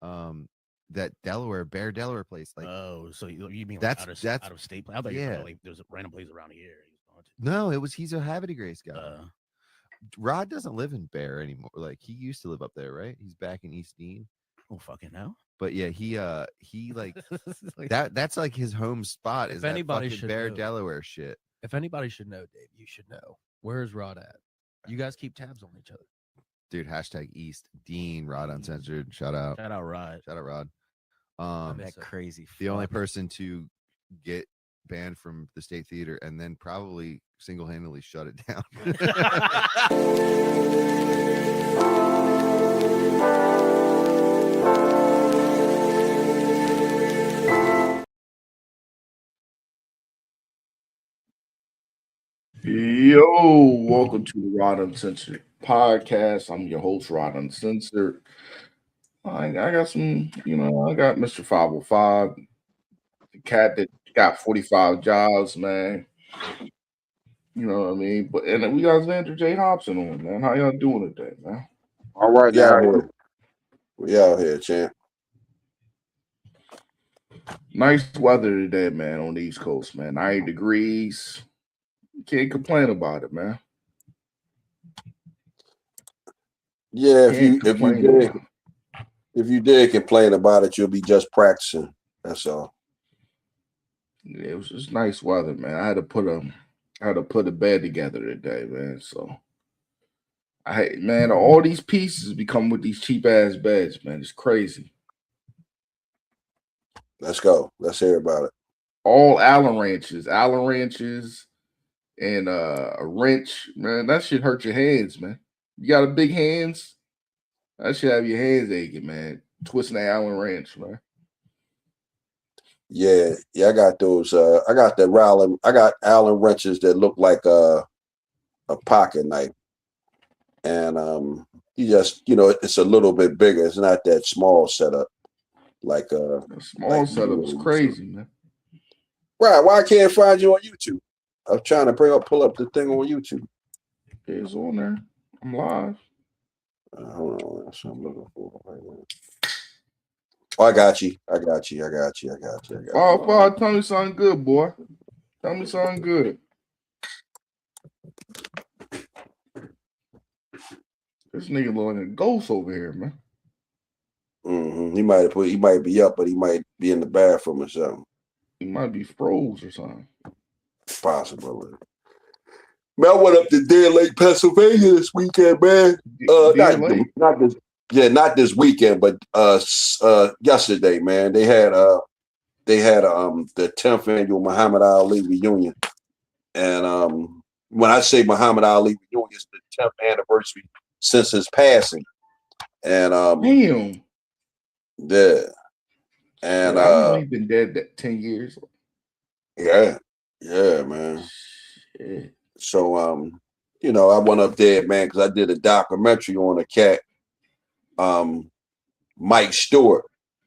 that Delaware place. Like, Oh, so you mean like that's out of state? I thought you were yeah. talking like there's a random place around here. He was going No, he's a Havity Grace guy. to. Rod doesn't live in Bear anymore. Like he used to live up there, right? He's back in East Dean. Oh fucking hell! But yeah, he like Like, that's like his home spot If is that anybody fucking should Bear, know. Delaware shit. If anybody should know, Dave, you should know. Where's Rod at? You guys keep tabs on each other. Dude, hashtag East Dean Rod Uncensored. Shout out. shout out Rod. Shout out Rod. That crazy. The only person to get banned from the State Theater and then probably single-handedly shut it down. Yo, welcome to the Rod Uncensored podcast. I'm your host, Rod Uncensored. I got some, I got Mr. 505, the cat that got 45 jobs, man. You know what I mean? But and we got Xander J. Hobson on, man. How y'all doing today, man? All right, we out here, champ. Nice weather today, man, on the East Coast, man. 90 degrees. Can't complain about it, man. Yeah, if you did complain about it, you'll be just practicing. That's all. Yeah, it was just nice weather, man. I had to put a bed together today, man. So all these pieces become with these cheap ass beds, man. It's crazy. Let's go. Let's hear about it. All Allen wrenches, and a wrench, man. That shit hurt your hands, man. You got a big hands, that should have your hands aching, man. Twisting the Allen wrench, man. Yeah. I got those. I got Allen wrenches that look like a pocket knife, and you just it's a little bit bigger. It's not that small setup. Like a small setup is crazy, man. Right? Why I can't find you on YouTube? I'm trying to pull up the thing on YouTube. It's on there. I'm live. Hold on, that's what I'm looking for right now. Oh, I got you. Oh, tell me something good, boy. Tell me something good. This nigga look like a ghost over here, man. Mm-hmm. He might be up, but he might be in the bathroom or something. He might be froze or something. Possibility. Man, I went up to Deer Lake, Pennsylvania this weekend, man. Not this weekend, but yesterday, man. They had the 10th annual Muhammad Ali reunion, and when I say Muhammad Ali reunion, it's the 10th anniversary since his passing, and damn, yeah, and he's been dead 10 years. Yeah, man. Shit. So I went up there, man, because I did a documentary on a cat, Mike Stewart,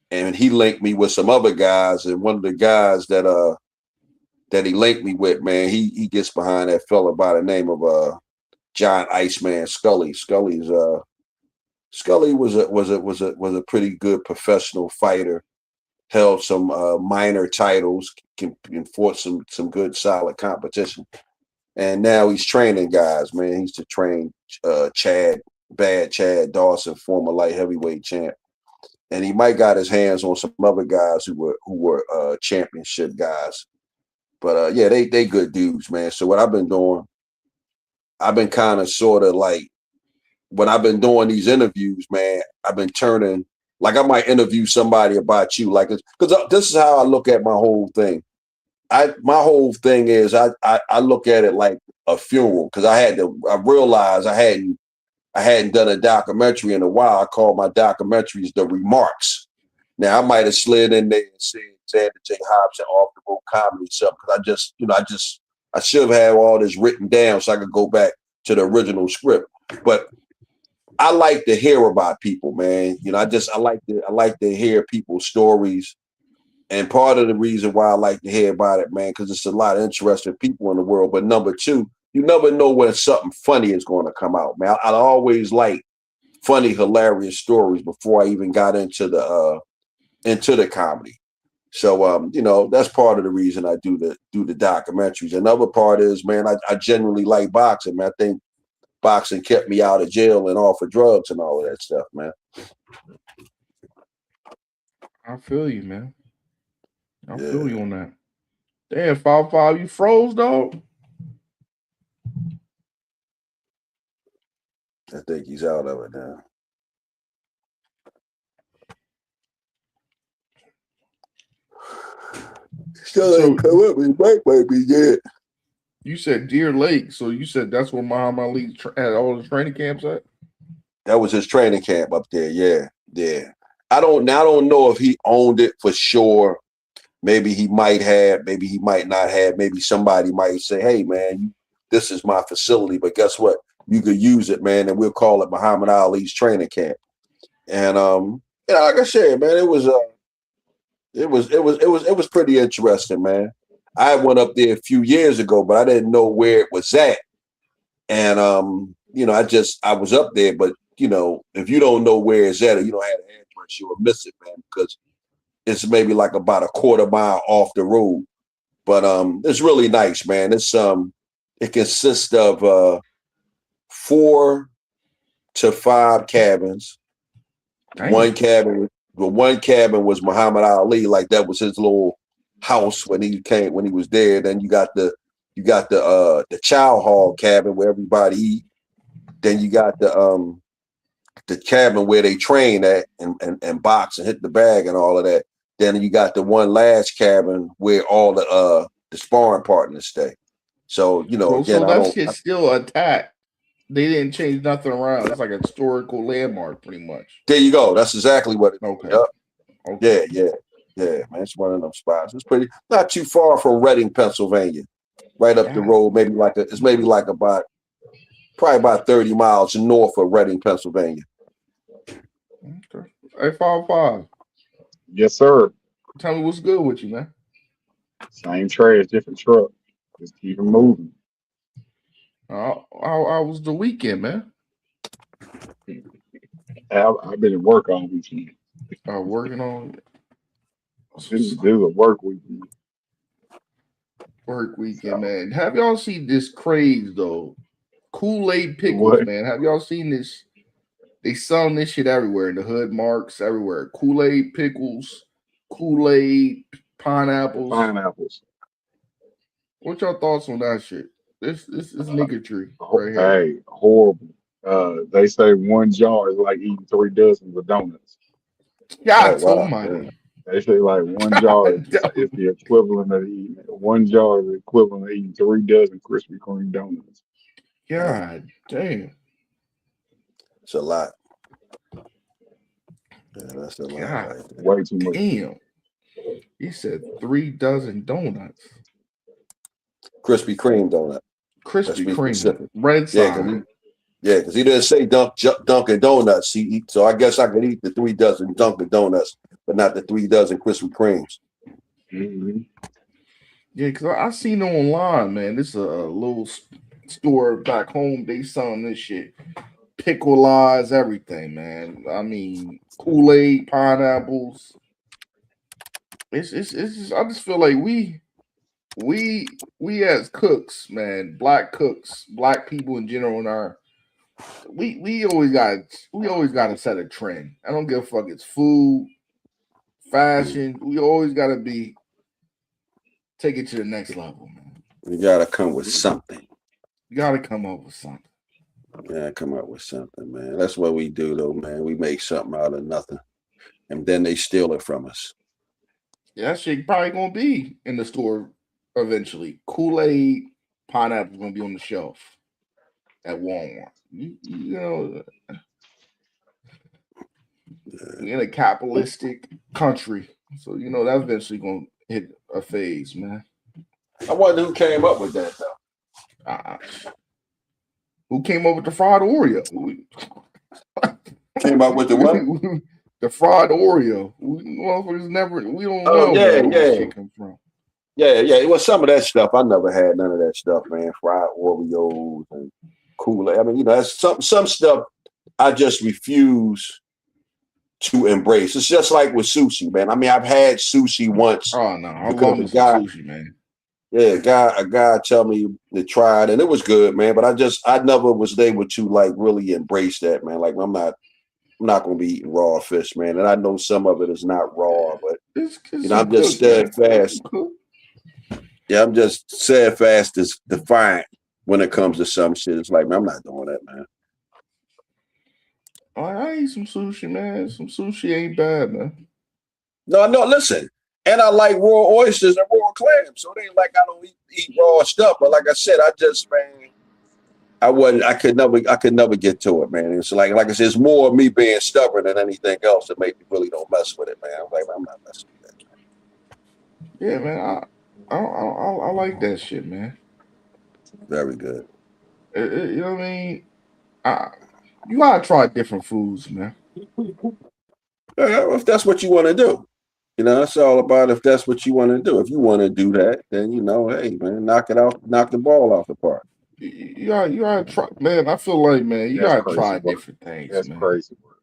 and he linked me with some other guys, and one of the guys that he linked me with, man, he gets behind that fella by the name of John Iceman Scully. Scully was a pretty good professional fighter, held some minor titles, and fought some good solid competition. And now he's training guys, man. He used to train Chad Dawson, former light heavyweight champ. And he might got his hands on some other guys who were championship guys. But yeah, they good dudes, man. So what I've been doing, I've been kind of sort of like, when I've been doing these interviews, man, I've been turning, like I might interview somebody about you, like, because this is how I look at my whole thing. My whole thing is I look at it like a funeral, because I realized I hadn't done a documentary in a while. I call my documentaries The Remarks. Now I might have slid in there and said Xander J. Hobson off the road comedy or something, because I should have had all this written down so I could go back to the original script. But I like to hear about people, man. I like to hear people's stories. And part of the reason why I like to hear about it, man, because it's a lot of interesting people in the world. But number two, you never know when something funny is going to come out, man. I always like funny, hilarious stories before I even got into the comedy. So you know, that's part of the reason I do the documentaries. Another part is, man, I genuinely like boxing, man. I think boxing kept me out of jail and off of drugs and all of that stuff, man. I feel you, man. I feel you on that. Damn, 5-5, you froze, dog? I think he's out of it now. Still ain't come up with might be dead. You said Deer Lake, so you said that's where Muhammad Ali had all the training camps at? That was his training camp up there. Yeah. I don't know if he owned it for sure. Maybe he might have, maybe he might not have. Maybe somebody might say, hey, man, this is my facility, but guess what? You could use it, man, and we'll call it Muhammad Ali's training camp. And you know, like I said, man, it was pretty interesting, man. I went up there a few years ago, but I didn't know where it was at. And you know, I was up there, but you know, if you don't know where it's at or you don't have an address, you'll miss it, man, because it's maybe like about a quarter mile off the road. But it's really nice, man. It's it consists of 4 to 5 cabins. Dang. One cabin was Muhammad Ali, like that was his little house when he was there. Then you got the chow hall cabin where everybody eat. Then you got the cabin where they train at and box and hit the bag and all of that. Then you got the one last cabin where all the sparring partners stay. So you know, again, so that shit's still attacked. They didn't change nothing around. It's like a historical landmark, pretty much. There you go. That's exactly what it is. Okay. Yep. Okay. Yeah, man. It's one of them spots. It's pretty not too far from Reading, Pennsylvania. Right up the road, probably about 30 miles north of Reading, Pennsylvania. Okay. Hey, 5-5. Yes, sir. Tell me what's good with you, man. Same trash, different truck. Just keep it moving. How was the weekend, man? I've been at work all weekend. Working on This is a work weekend. Work weekend, man. Have y'all seen this craze though? Kool-aid pickles, man. Have y'all seen this? They selling this shit everywhere in the hood marks, everywhere. Kool-aid pickles, Kool-aid pineapples. What y'all thoughts on that shit? This niggatry right here. Hey, horrible. They say one jar is like eating 3 dozens of donuts. God almighty. They say like one jar is the equivalent of eating 1 jar is the equivalent of eating 3 dozen Krispy Kreme donuts. God damn. It's a lot. Yeah, that's a lot. God, way too much. Damn. He said 3 dozen donuts. Krispy Kreme donut. Krispy Kreme. Red sign. Yeah, because he didn't say Dunkin' Donuts. So I guess I could eat the 3 dozen Dunkin' Donuts, but not the 3 dozen Krispy Kremes. Mm-hmm. Yeah, because I seen it online, man. This is a little store back home. They selling this shit. Pickles, everything, man. I mean, Kool-Aid, pineapples. It's just, I just feel like we as cooks, man, black cooks, black people in general, in our we always got to set a trend. I don't give a fuck. It's food, fashion. We always got to take it to the next level, man. You gotta come with something. You got to come up with something. Yeah, come up with something, man. That's what we do, though, man. We make something out of nothing, and then they steal it from us. Yeah, that shit probably gonna be in the store eventually. Kool-Aid, pineapple gonna be on the shelf at Walmart. You know, we're in a capitalistic country, so you know that's eventually gonna hit a phase, man. I wonder who came up with that, though. Who came up with the fried Oreo? Came up with the what? The fried Oreo. We don't know yeah, where that shit come from. Yeah. It was some of that stuff. I never had none of that stuff, man. Fried Oreos and Kool-Aid. I mean, you know, that's some stuff I just refuse to embrace. It's just like with sushi, man. I mean, I've had sushi once. Oh no, I because love a me some guy, sushi, man. yeah, a guy tell me to try it, and it was good, man. But I never was able to like really embrace that, man. Like I'm not gonna be eating raw fish, man. And I know some of it is not raw, but It's I'm just steadfast. Yeah, I'm just steadfast as defiant when it comes to some shit. It's like, man, I'm not doing that, man. I eat some sushi, man. Some sushi ain't bad, man. No, listen. And I like raw oysters and raw clams. So it ain't like I don't eat raw stuff. But like I said, man, I could never get to it, man. It's like I said, it's more of me being stubborn than anything else that make me really don't mess with it, man. I'm like, I'm not messing with that. Yeah, man. I like that shit, man. Very good. You know what I mean? You gotta try different foods, man. Yeah, if that's what you want to do. It's all about if that's what you want to do. If you want to do that, then hey, man, knock the ball off the park. You gotta try, man. I feel like, man, you gotta try different things. That's man. crazy work.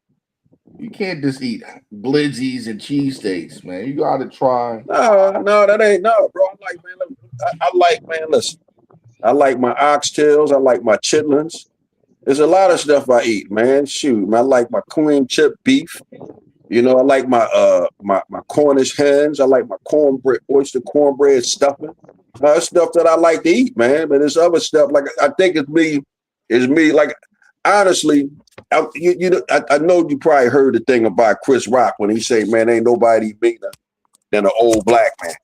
You can't just eat blizzies and cheesesteaks, man. You gotta try. No, that ain't bro. Listen. I like my oxtails. I like my chitlins. There's a lot of stuff I eat, man. Shoot, man, I like my cream chip beef. I like my my Cornish hens. I like my oyster cornbread stuffing. That's stuff that I like to eat, man. But there's other stuff like I think it's me. Like honestly, I know you probably heard the thing about Chris Rock when he say, "Man, ain't nobody meaner than an old black man."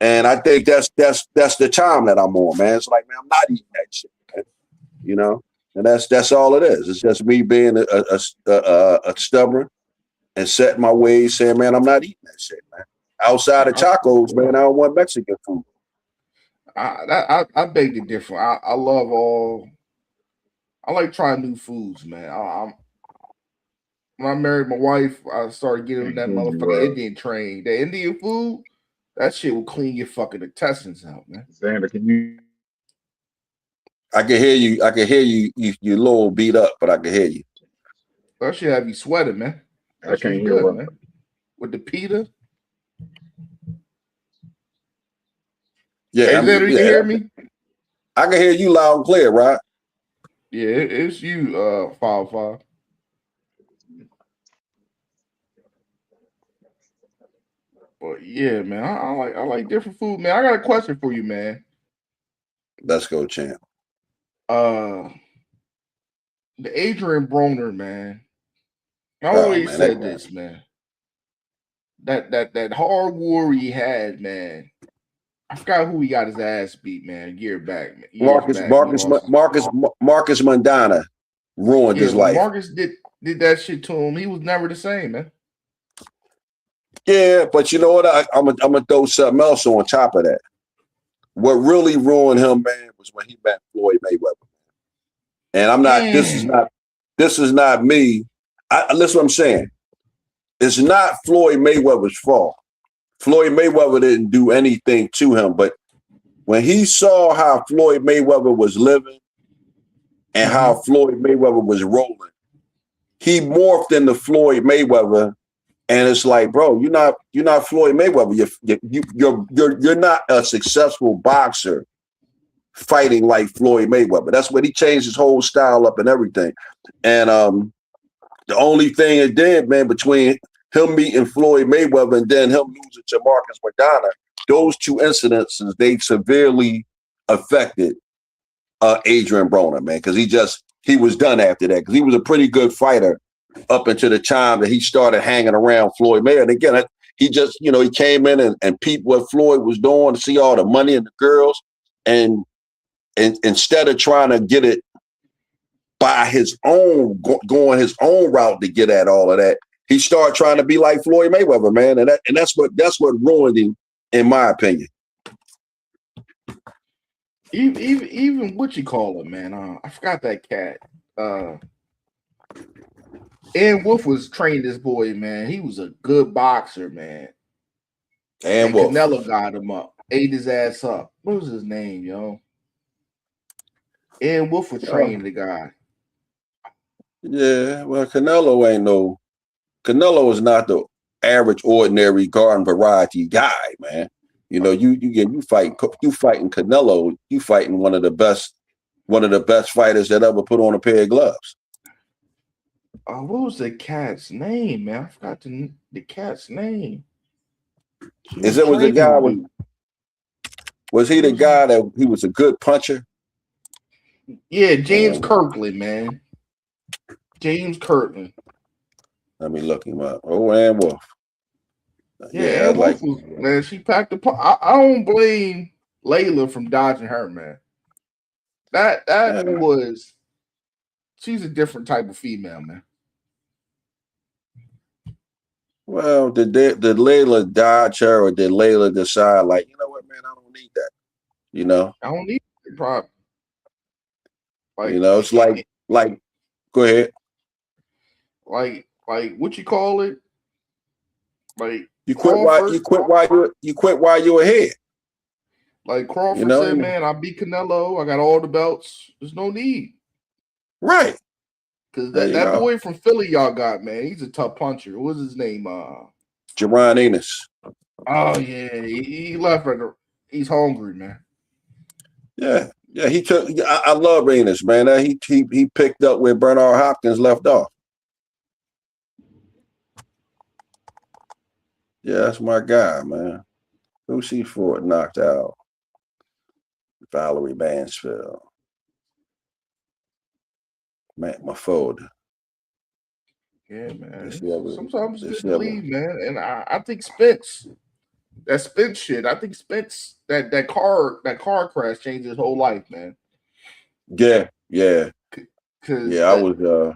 And I think that's the time that I'm on, man. It's like, man, I'm not eating that shit, man. And that's all it is. It's just me being a stubborn and setting my ways, saying, man, I'm not eating that shit, man. Outside of tacos, man, I don't want Mexican food. I beg to differ. I love all. I like trying new foods, man. When I married my wife, I started getting that motherfucking Indian train. The Indian food, that shit will clean your fucking intestines out, man. Xander, can you? I can hear you. You're a little beat up, but I can hear you. That shit have you sweating, man. I can't hear good, man. With the pita. Yeah, hey, Xander, you can hear me? I can hear you loud and clear, right? Yeah, it's you, 5. But yeah, man, I like different food, man. I got a question for you, man. Let's go, champ. The Adrian Broner, man. I always said this, man. That hard war he had, man. I forgot who he got his ass beat, man. A year back, man. Marcus Mondana ruined his life. Marcus did that shit to him. He was never the same, man. Yeah, but you know what? I'm gonna throw something else on top of that. What really ruined him, man, was when he met Floyd Mayweather. And I'm not. This is not me. Listen, what I'm saying. It's not Floyd Mayweather's fault. Floyd Mayweather didn't do anything to him, but when he saw how Floyd Mayweather was living and how Floyd Mayweather was rolling, he morphed into Floyd Mayweather. And it's like, bro, you're not Floyd Mayweather. You're not a successful boxer fighting like Floyd Mayweather. That's when he changed his whole style up and everything. And the only thing it did, man, between him meeting Floyd Mayweather and then him losing to Marcus Mondana, those two incidences, they severely affected Adrian Broner, man, because he was done after that, because he was a pretty good fighter up until the time that he started hanging around Floyd Mayweather. And again, he just, he came in and peeped what Floyd was doing, to see all the money and the girls. And instead of trying to get it by his own, going his own route to get at all of that, he started trying to be like Floyd Mayweather, man. And that's what ruined him, in my opinion. Even what you call it, man. I forgot that cat. And Wolf was trained this boy, man. He was a good boxer, man. And Wolf. Canelo got him up, ate his ass up. What was his name, yo? And Wolf was training the guy. Yeah, well, Canelo is not the average, ordinary garden variety guy, man. You know, you fighting Canelo, you fighting one of the best fighters that ever put on a pair of gloves. What was the cat's name, man? I forgot the cat's name. Was he the guy that he was a good puncher? Yeah, James Kirkland, man. James Kirkland. Let me look him up. Oh, Ann Wolf. Yeah, Ann Wolf was, man, she packed the punch. I don't blame Layla from dodging her, man. She's a different type of female, man. Well, did Layla dodge her, or did Layla decide, like, you know what, man, I don't need that. You know, I don't need it, probably. Like, you know, it's like, go ahead. Like what you call it? Like you quit while you're ahead. Like Crawford said, man, I beat Canelo. I got all the belts. There's no need. Right. Because that boy from Philly y'all got, man, he's a tough puncher. What's his name? Jerron Enos. Oh, yeah. He left. He's hungry, man. Yeah. Yeah, he took. I love Enos, man. He picked up where Bernard Hopkins left off. Yeah, that's my guy, man. Who's he for? Knocked out. Valerie Mansfield. Man, my folder. Yeah, man. Sometimes it's good to leave, man. And I think Spence, that Spence shit, I think Spence, that car crash changed his whole life, man. Yeah. I was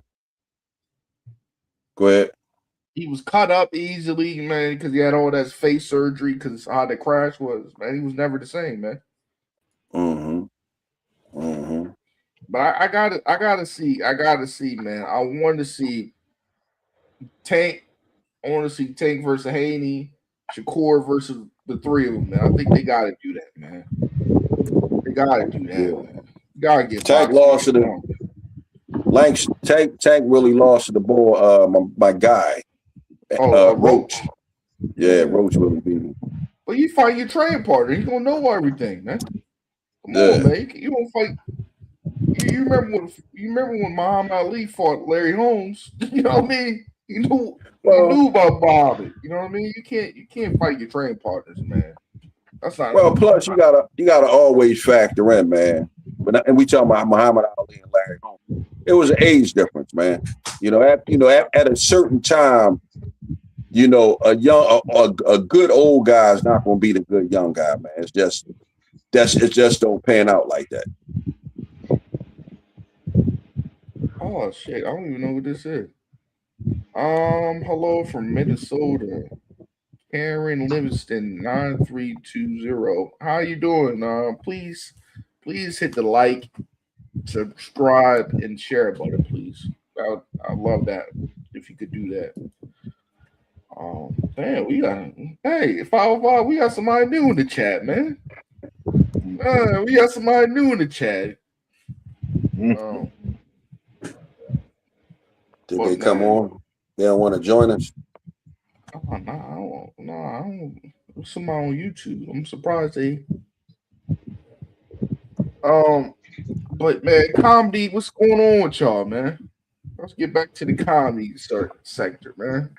go ahead. He was cut up easily, man, because he had all that face surgery because how the crash was, man. He was never the same, man. But I gotta see, man. I want to see Tank. I want to see Tank versus Haney, Shakur versus the three of them, man. I think they gotta do that, man. They gotta do that, man. You gotta get Tank lost to the Tank really lost to the boy, my guy. Roach. Yeah, Roach really beat him. But you fight your training partner, he's gonna know everything, man. Come on, man. You don't fight. You remember when Muhammad Ali fought Larry Holmes? You know what I mean? You knew about Bobby. You know what I mean? You can't fight your training partners, man. That's not. Well, plus you gotta always factor in, man. And we talking about Muhammad Ali and Larry Holmes. It was an age difference, man. At a certain time, a good old guy is not going to beat a good young guy, man. It just don't pan out like that. Oh shit! I don't even know what this is. Hello from Minnesota, Karen Livingston 9320. How you doing? Please hit the like, subscribe, and share button, please. I love that if you could do that. Man, we got somebody new in the chat, man. We got somebody new in the chat. Did they come on? They don't want to join us? Oh, no, I don't. Somebody on YouTube. I'm surprised they. But man, comedy, what's going on with y'all, man? Let's get back to the comedy sector, man.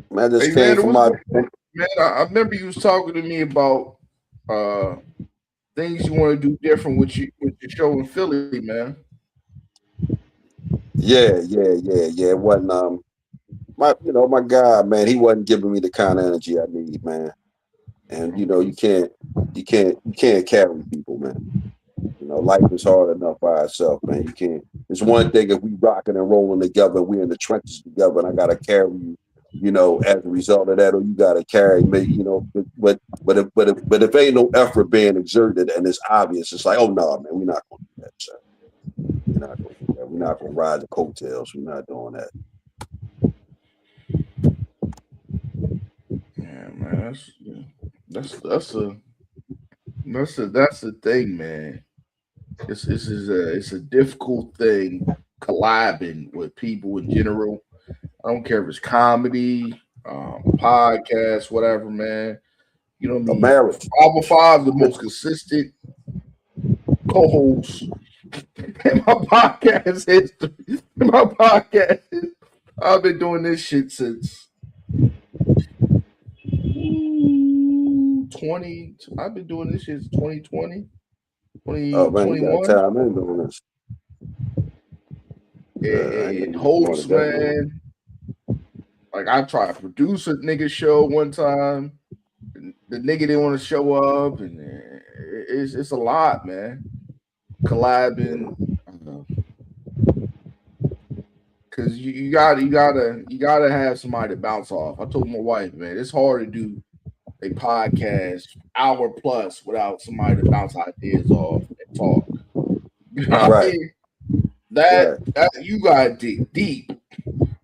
Man, this came from my man. I remember you was talking to me about things you want to do different with your show in Philly, man. Yeah. It wasn't my guy, man, he wasn't giving me the kind of energy I need, man. And you can't carry people, man. Life is hard enough by itself, man. You can't. It's one thing if we rocking and rolling together and we in the trenches together and I gotta carry you, as a result of that, or you gotta carry me, but if ain't no effort being exerted and it's obvious, it's like, oh no, man, we're not gonna do that, sir. We're not gonna do that. We're not gonna ride the coattails. We're not doing that. Yeah, man, that's the thing, man. It's a difficult thing collabing with people in general. I don't care if it's comedy, podcast, whatever, man. You know what I A mean? marriage. 505, the most consistent co-host in my podcast history. In my podcast, I've been doing this shit since 20. I've been doing this shit since 2020, Oh man, you got 2021. time in doing this. And hosts, man. Like I tried to produce a nigga show one time. The nigga didn't want to show up, and it's a lot, man. Collabing, because you gotta have somebody to bounce off. I told my wife, man, it's hard to do a podcast hour plus without somebody to bounce ideas off and talk. You know what I mean? That you gotta dig deep.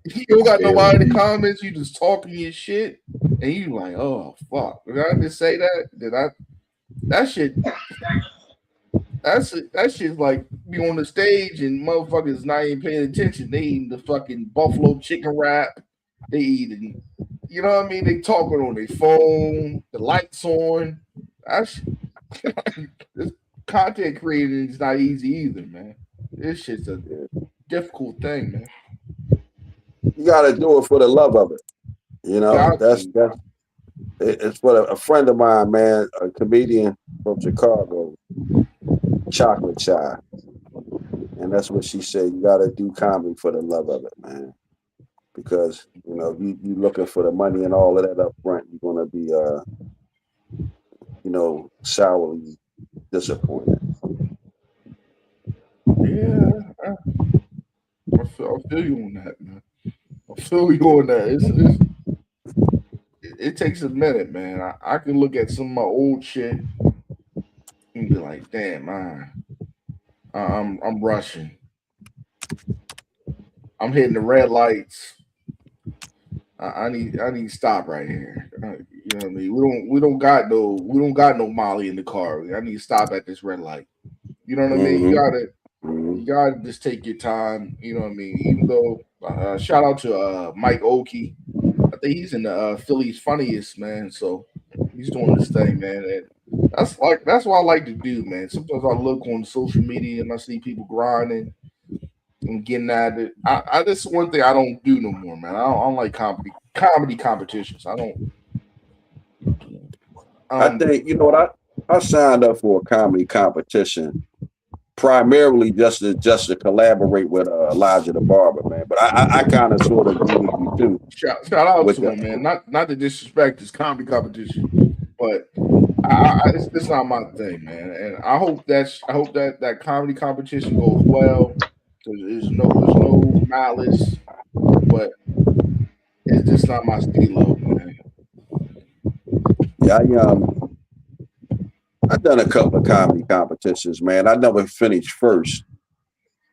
You don't got nobody in the comments. You just talking your shit, and you like, oh fuck, did I just say that? That shit? That shit's like be on the stage and motherfuckers not even paying attention. They eating the fucking buffalo chicken wrap. They eating, you know what I mean? They talking on their phone. The lights on. This content creating is not easy either, man. This shit's a difficult thing, man. You got to do it for the love of it. You know, it's for a friend of mine, man, a comedian from Chicago, Chocolate Chai. And that's what she said. You got to do comedy for the love of it, man. Because, you know, you looking for the money and all of that up front, you're going to be, you know, sourly disappointed. Yeah. I feel you on that, man. I feel you on that. It takes a minute, man. I can look at some of my old shit and be like, damn, I'm rushing. I'm hitting the red lights. I need to stop right here. You know what I mean? We don't got no Molly in the car. I need to stop at this red light. You know what I mean? You gotta just take your time. You know what I mean? Even though shout out to Mike Oakey. I think he's in the Philly's Funniest, man. So he's doing this thing, man. And that's what I like to do, man. Sometimes I look on social media and I see people grinding and getting at it. I this is one thing I don't do no more, man. I don't like comedy competitions. I think, you know what, I signed up for a comedy competition primarily just to collaborate with Elijah the Barber, man. But I kind of sort of agree with you too. Shout out to him, man. Not to disrespect his comedy competition, but it's not my thing, man. And I hope that comedy competition goes well. There's no malice, but it's just not my stilo, man. Yeah, I've done a couple of comedy competitions, man. I never finished first,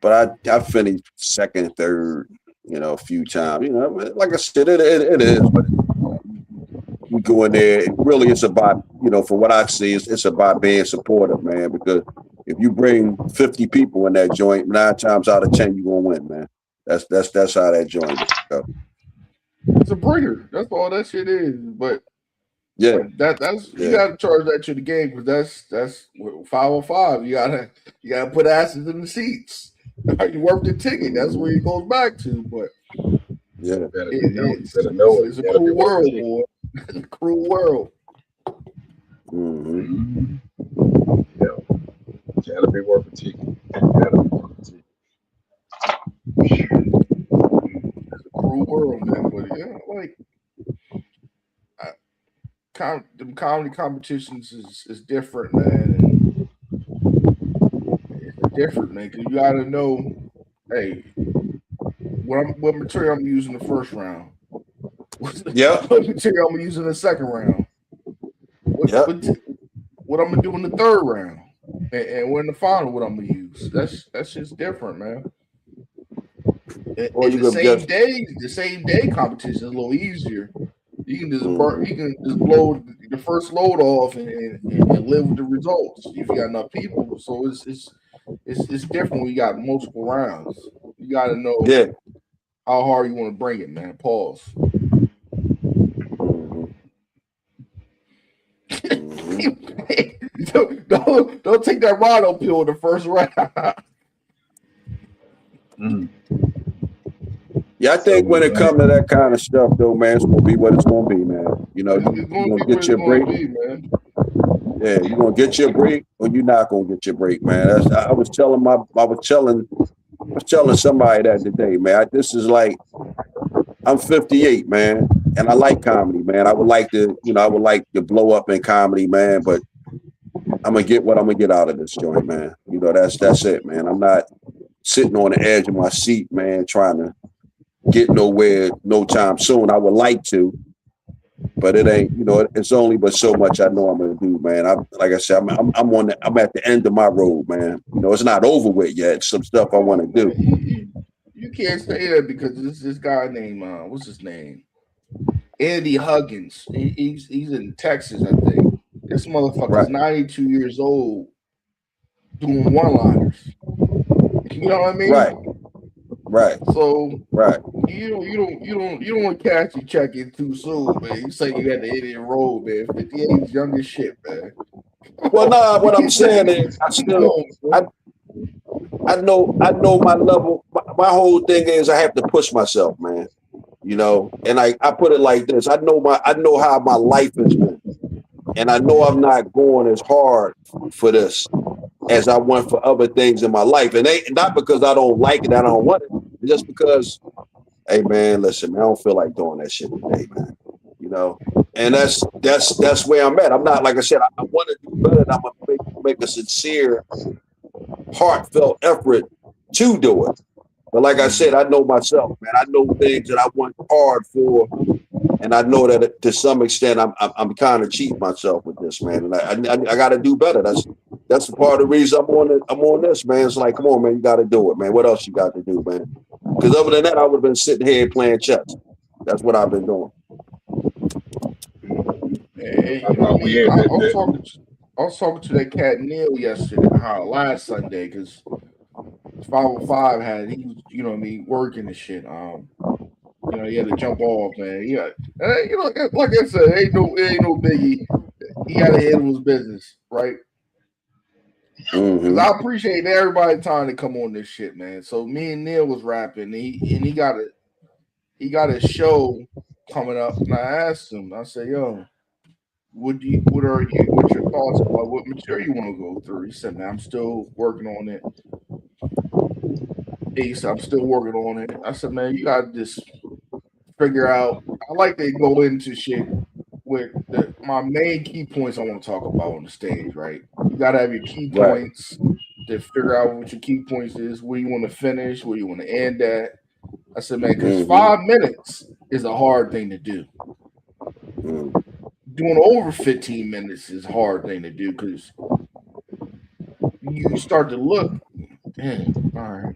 but I finished second, third, you know, a few times. You know, like I said, it is. But we go in there. Really, it's about, you know, for what I see, it's about being supportive, man. Because if you bring 50 people in that joint, 9 times out of 10, you're gonna win, man. That's how that joint is. It's a bringer. That's all that shit is. But yeah, that's you gotta charge that to the game, because that's 505. You gotta put asses in the seats. You work the ticket. That's where it goes back to. But yeah, it's a cruel world, boy. It's a cruel world. Mm-hmm. Yeah. Gotta be worth a ticket. Gotta be worth a ticket. It's a cruel world, man. But yeah, like the comedy competitions is different, man. It's different, man. Cause you gotta know, hey, what material I'm using the first round. Yeah. What material I'm using the second round. What I'm gonna do in the third round, and when the final, what I'm gonna use. That's just different, man. And the same day competition is a little easier. You can just blow the first load off and live with the results if you got enough people. So it's it's different when you got multiple rounds. You got to know how hard you want to bring it, man. Pause. don't take that Rhino pill in the first round. Yeah, I think when it comes to that kind of stuff, though, man, it's gonna be what it's gonna be, man. You know, you're gonna get your break. Man. Yeah, you're gonna get your break, or you're not gonna get your break, man. I was telling somebody that today, man. This is like, I'm 58, man, and I like comedy, man. I would like to blow up in comedy, man, but I'm gonna get what I'm gonna get out of this joint, man. You know, that's it, man. I'm not sitting on the edge of my seat, man, trying to get nowhere no time soon. I would like to, but it ain't, you know, it's only but so much I know I'm gonna do, man. Like I said, I'm at the end of my road, man. You know, it's not over with yet. Some stuff I want to do. You can't say that because this guy named what's his name? Andy Huggins. He's in Texas, I think. This motherfucker's 92 years old doing one-liners. You know what I mean? Right. So you don't want to catch you checking too soon, man. You say you got the idiot roll, man. 58 is young as shit, man. Well, nah, what I'm saying is I know my level. My whole thing is I have to push myself, man. You know, and I put it like this. I know how my life has been. And I know I'm not going as hard for this as I want for other things in my life. And not because I don't like it, I don't want it. Just because, hey man, listen, man, I don't feel like doing that shit today, man. You know, and that's where I'm at. I'm not, like I said, I want to do better. I'm gonna make a sincere, heartfelt effort to do it. But like I said, I know myself, man. I know things that I want hard for. And I know that to some extent I'm kind of cheating myself with this, man. And I got to do better. That's the part of the reason I'm on this, man. It's like, come on, man, you got to do it, man. What else you got to do, man? Because other than that, I would have been sitting here playing chess. That's what I've been doing. Hey, I was talking to that cat Neil yesterday, last Sunday, because 505 had he was, you know what I mean, working and shit. You know, he had to jump off, man. Yeah, you know, like I said, it ain't no biggie. He got to handle his business, right? Because I appreciate everybody time to come on this shit, man. So me and Neil was rapping, and he got a show coming up, and I asked him, I said, "Yo, what's your thoughts about what material you want to go through?" He said, "Man, I'm still working on it." He said, "I'm still working on it." I said, "Man, you got to just figure out." I like to go into shit with my main key points I want to talk about on the stage, right? You got to have your key points to figure out what your key points is, where you want to finish, where you want to end at. I said, man, because 5 minutes is a hard thing to do. Doing over 15 minutes is a hard thing to do because you start to look, man, all right.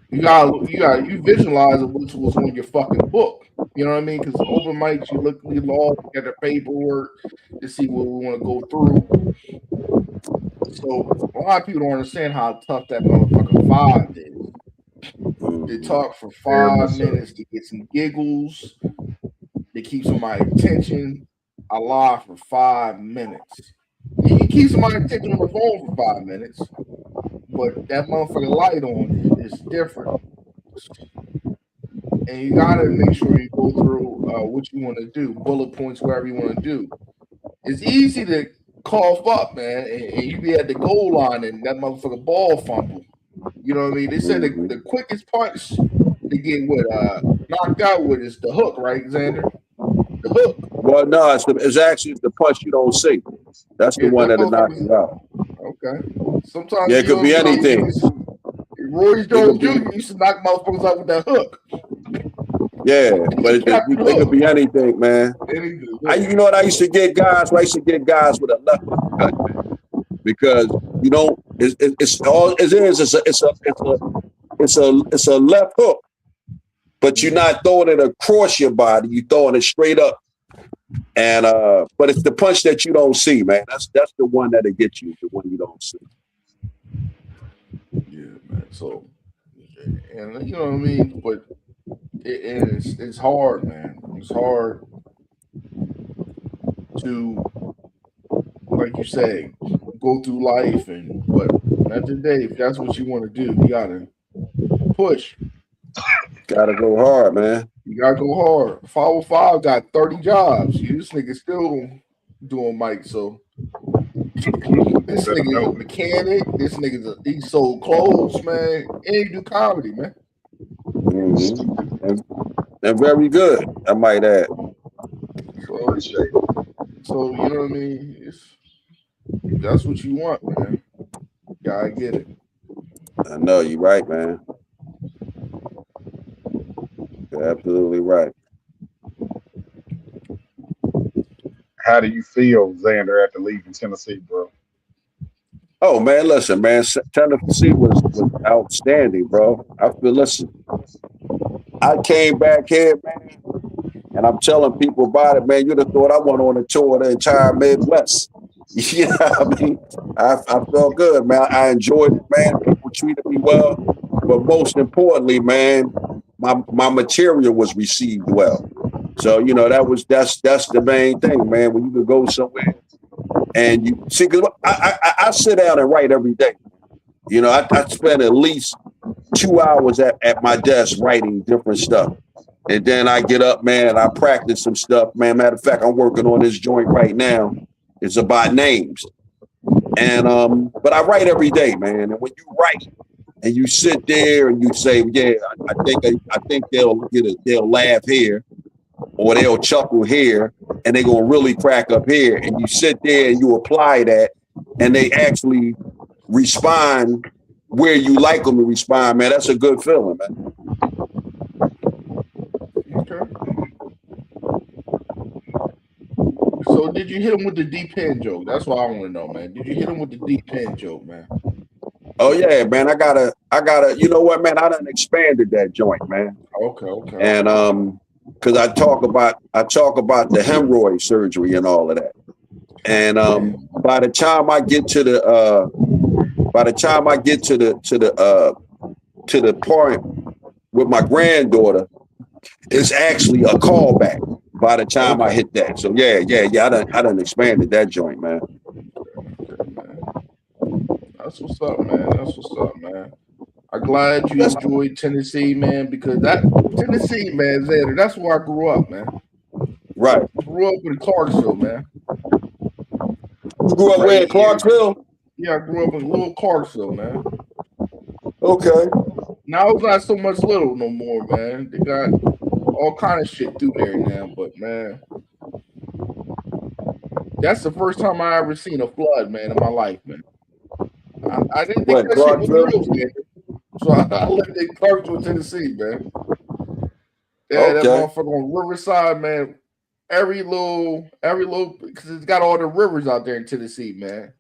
You visualize what's on your fucking book. You know what I mean? Because open mics, you look at the paperwork to see what we want to go through. So a lot of people don't understand how tough that motherfucking 5 is. They talk for 5 minutes to get some giggles, to keep somebody's attention. I lie for 5 minutes. You can keep somebody's attention on the phone for 5 minutes, but that motherfucking light on is different. And you gotta make sure you go through what you want to do, bullet points, whatever you want to do. It's easy to cough up, man, and you be at the goal line and that motherfucker ball fumble. You know what I mean? They said the quickest punch to get knocked out with is the hook, right, Xander? The hook. Well, no, it's actually the punch you don't see. That's the one that'll knock you out. Okay. Sometimes it could be anything. Roy Jones Jr. used to knock motherfuckers out with that hook. Yeah, but it could be anything, man. You know what? I used to get guys with a left hook cut, man, because you know it's all it is. It's a left hook, but you're not throwing it across your body. You're throwing it straight up, and but it's the punch that you don't see, man. That's the one that'll get you. The one you don't see. Yeah, man. So, and you know what I mean, but it's hard, man. It's hard to, like you say, go through life, but at the end of the day, if that's what you want to do, you gotta push. Gotta go hard, man. You gotta go hard. 505 got 30 jobs. This nigga still doing mic. So this Better nigga's a know. mechanic. This nigga's he sold clothes, man. And he do comedy, man. And very good, I might add. So, Appreciate it. so you know what I mean? If that's what you want, man. Gotta get it. I know you're right, man. You're absolutely right. How do you feel, Xander, after leaving Tennessee, bro? Oh man, listen, man. Tennessee was outstanding, bro. Listen, I came back here, man, and I'm telling people about it, man. You'd have thought I went on a tour of the entire Midwest. You know what I mean? I felt good, man. I enjoyed it, man. People treated me well, but most importantly, man, my material was received well. So you know that's the main thing, man. When you could go somewhere and you see, because I sit down and write every day. You know, I spend at least 2 hours at my desk writing different stuff. And then I get up, man, and I practice some stuff, man. Matter of fact, I'm working on this joint right now. It's about names. And but I write every day, man. And when you write and you sit there and you say, yeah, I think they'll laugh here or they'll chuckle here and they're gonna really crack up here. And you sit there and you apply that and they actually respond where you like them to respond, man. That's a good feeling, man. Okay. So did you hit him with the deep end joke? That's what I want to know, man. Did you hit him with the deep end joke, man? Oh yeah, man. I gotta. You know what, man? I done expanded that joint, man. Okay. And because I talk about the hemorrhoid surgery and all of that. And by the time I get to the part with my granddaughter, it's actually a callback. By the time I hit that, so yeah, I done expanded that joint, man. Okay, man. That's what's up, man. I'm glad you enjoyed Tennessee, man, because that Tennessee, man, Xander, that's where I grew up, man. Right. I grew up in Clarksville, man. You grew up where in Clarksville? Yeah, I grew up in Little Clarksville, man. Okay. Now it's not so much little no more, man. They got all kind of shit through there now, but man, that's the first time I ever seen a flood, man, in my life, man. I didn't think that shit was real, man. So I lived in Clarksville, Tennessee, man. Yeah, okay. That motherfucker on Riverside, man. Every little, because it's got all the rivers out there in Tennessee, man.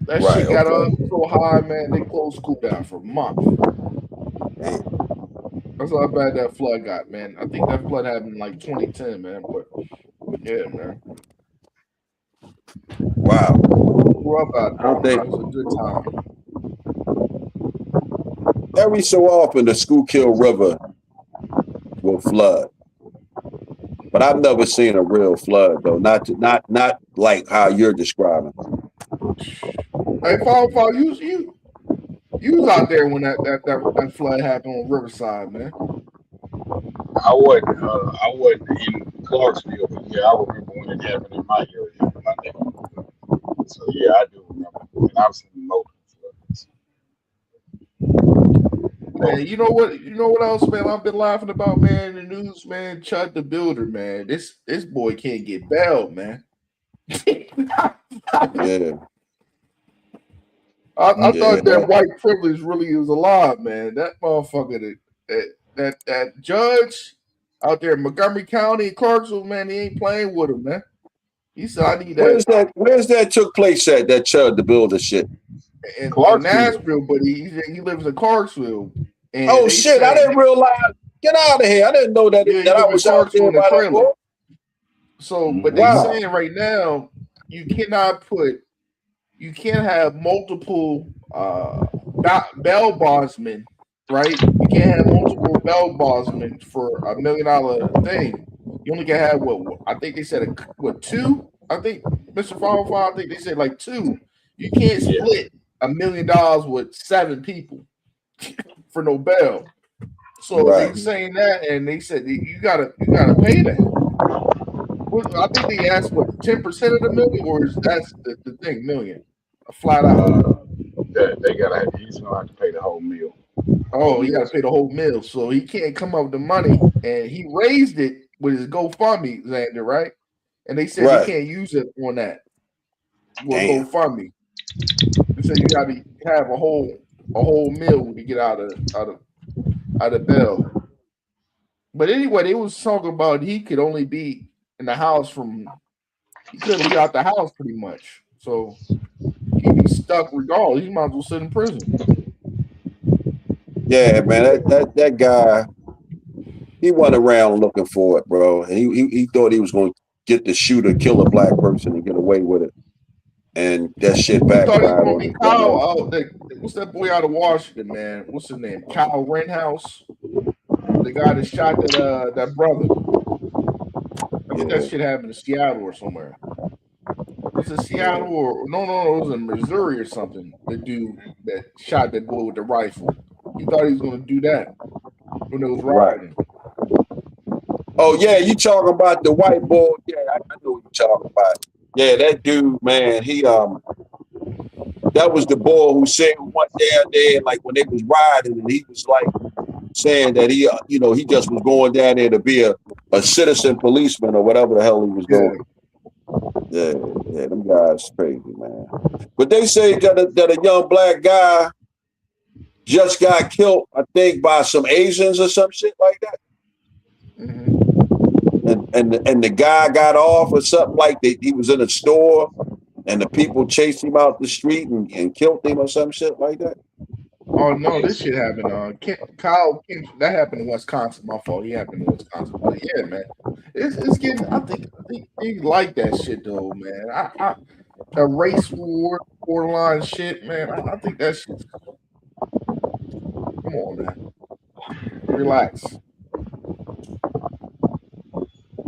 That shit got up so high, man. They closed school down for a month. That's how bad that flood got, man. I think that flood happened in like 2010, man. But yeah, man. Wow. Grew up out there. That was a good time. Every so often, the Schuylkill River will flood, but I've never seen a real flood though. Not like how you're describing. Hey, Paul, you was out there when that flood happened on Riverside, man. I wasn't in Clarksville, but yeah, I remember when it happened in my area. So yeah, I do remember. And I've seen local floods. Man, you know what else, man? I've been laughing about, man, in the news, man. Chud the Builder, man. This boy can't get bailed, man. Yeah. I thought that white privilege really was alive, man. That motherfucker, that judge out there in Montgomery County, Clarksville, man, he ain't playing with him, man. He said, "I need that." Where's that took place at? That Chud the Builder shit in Nashville, but he lives in Clarksville. And oh shit! I didn't realize. Get out of here! I didn't know that I was out there by that boy. So, but they're saying right now you can't have multiple bail bondsmen, right? You can't have multiple bail bondsmen for $1 million thing. You only can have what I think they said two. I think Mr. 505, I think they said like two. You can't split $1 million with 7 people for no bail. So they saying that, and they said you gotta pay that. Well, I think they asked what 10% of the million, or is that's the thing million, a flat out. They gotta he's gonna have to pay the whole meal. Oh, he got to pay the whole meal, so he can't come up with the money, and he raised it with his GoFundMe, Xander, right? And they said he can't use it on that with GoFundMe. They said you got to have a whole meal to get out of bail. But anyway, they was talking about he could only be in the house he couldn't leave out the house pretty much, so he'd be stuck regardless. He might as well sit in prison. Yeah, man, that guy, he went around looking for it, bro. And he thought he was going to get the shooter, kill a black person, and get away with it. And that shit backfired on him. Kyle, what's that boy out of Washington, man? What's his name? Kyle Rittenhouse, the guy that shot that brother. I think that shit happened in Seattle or somewhere. Was it Seattle or no? It was in Missouri or something. The dude that shot that boy with the rifle. He thought he was going to do that when it was riding. Oh yeah, you talking about the white boy? Yeah, I know what you're talking about. Yeah, that dude, man. He that was the boy who said one day there, like when they was riding, and he was like saying that he, he just was going down there to be a citizen policeman or whatever the hell he was doing. Yeah, them guys crazy, man. But they say that a young black guy just got killed, I think, by some Asians or some shit like that. Mm-hmm. And the guy got off or something like that. He was in a store and the people chased him out the street and killed him or some shit like that. Oh no, this shit happened. Kyle, that happened in Wisconsin. My fault. He happened in Wisconsin. But yeah, man, it's getting. I think they like that shit though, man. A race war, borderline shit, man. I think that shit. Come on, man. Relax.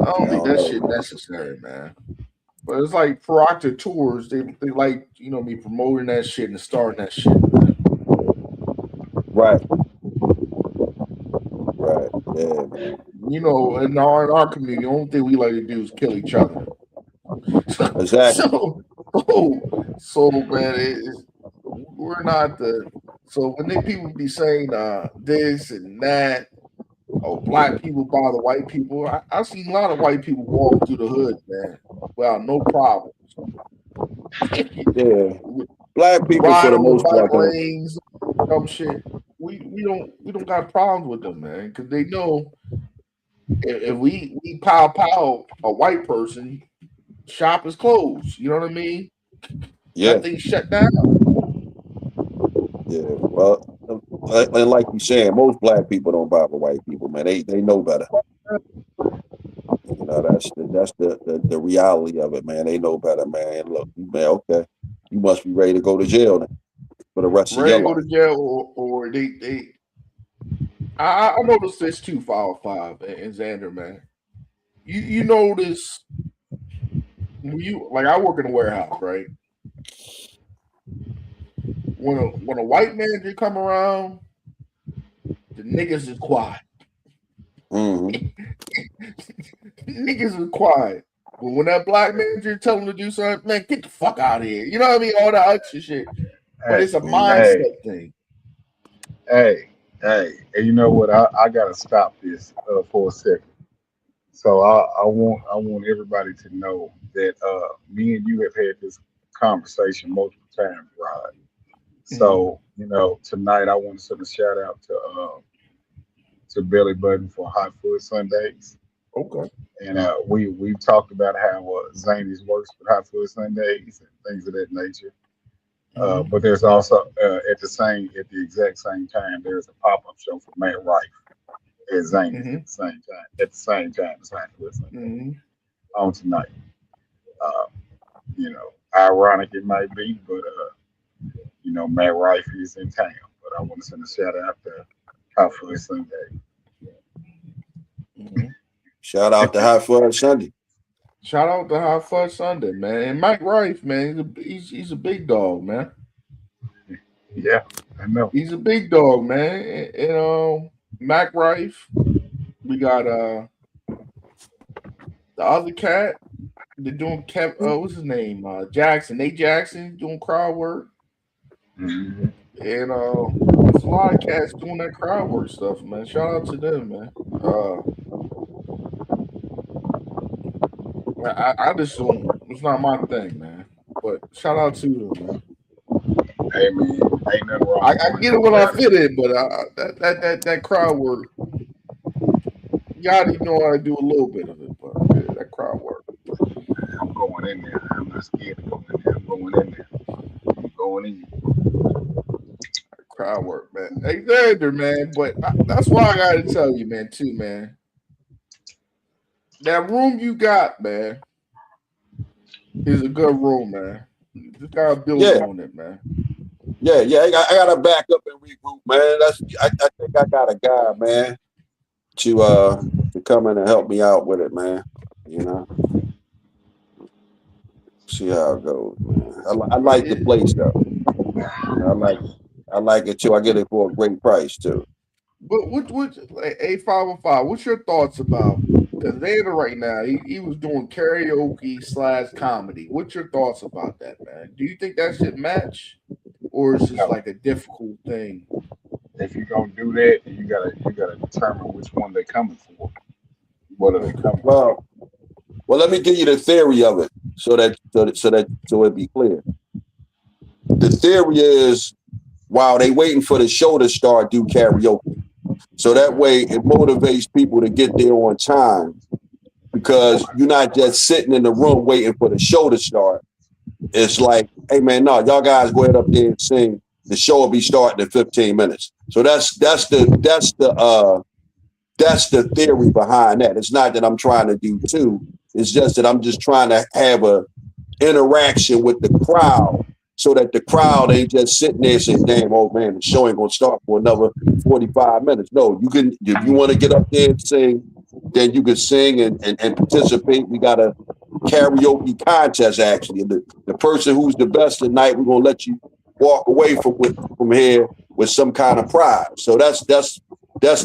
I don't think that shit necessary, man. But it's like provocateurs. They like me promoting that shit and starting that shit. Man. Right. Yeah, man. In our community, the only thing we like to do is kill each other. Exactly. So man, we're not the. So when people be saying this and that, black people bother white people. I've seen a lot of white people walk through the hood, man. Well, no problems. Yeah, black people for the most part. Lanes, dumb shit. We don't got problems with them, man, because they know if we pow a white person, shop is closed. You know what I mean? Yeah. That thing shut down. Yeah. Well, and like you saying, most black people don't bother white people, man. They know better. That's the reality of it, man. They know better, man. Look, man, okay, you must be ready to go to jail then for the rest of your life. Ready to go to jail, or they. I noticed this too, 505 and Xander, man. You notice when I work in a warehouse, right? When a white manager come around, the niggas is quiet. Mm-hmm. Niggas is quiet. But when that black manager tell them to do something, man, get the fuck out of here. You know what I mean? All that extra shit. But it's a mindset thing. Hey, and you know what? I gotta stop this for a second. So I want everybody to know that me and you have had this conversation multiple times, Rod. So tonight I want to send a shout out to Belly Button for Hot Foot Sundays. Okay. And we've talked about how Zany's works with Hot Foot Sundays and things of that nature. But there's also at the exact same time, there's a pop-up show for Matt Rife at Zany's at the same time as Hot Foot Sundays on tonight. Ironic it might be, but Matt Rife is in town. But I want to send a shout out to Hot Fudge Sunday. Mhm. Shout out to Hot Fudge Sunday. Shout out to Hot Fudge Sunday, man. And Mike Rife, man, he's a big dog, man. Yeah, I know. He's a big dog, man. And Mac Rife, we got the other cat. They're doing what's his name? Jackson. Nate Jackson doing crowd work. Mm-hmm. And there's a lot of cats doing that crowd work stuff, man. Shout out to them, man. I just don't. It's not my thing, man. But shout out to them, man. Hey man, ain't nothing wrong. I get it when I fit in, but that crowd work, you gotta know how to do a little bit of it. But yeah, that crowd work. I'm going in there. I'm not scared to go in there. I'm going in there. I'm going in. Crowd work, man. Xander, man. But that's why I gotta tell you, man, too, man. That room you got, man, is a good room, man. You just gotta build on it, man. Yeah. I gotta back up and regroup, man. I think I got a guy, man, to come in and help me out with it, man. See how it goes, man. I like the place though. I like it too. I get it for a great price too. But what like A505? What's your thoughts about the Xander right now? He was doing karaoke / comedy. What's your thoughts about that, man? Do you think that should match, or is this like a difficult thing? If you're gonna do that, you gotta determine which one they're coming for. What are they coming for? Well, let me give you the theory of it, so it be clear. The theory is, while they waiting for the show to start, do karaoke. So that way it motivates people to get there on time, because you're not just sitting in the room waiting for the show to start. It's like, hey man, no, y'all guys go ahead up there and sing. The show will be starting in 15 minutes. So that's the theory behind that. It's not that I'm trying to do two. It's just that I'm just trying to have a interaction with the crowd, so that the crowd ain't just sitting there saying, damn, oh man, the show ain't gonna start for another 45 minutes. No, you can, if you want to get up there and sing, then you can sing and participate. We got a karaoke contest, actually. The person who's the best tonight, we're gonna let you walk away from here with some kind of prize. So that's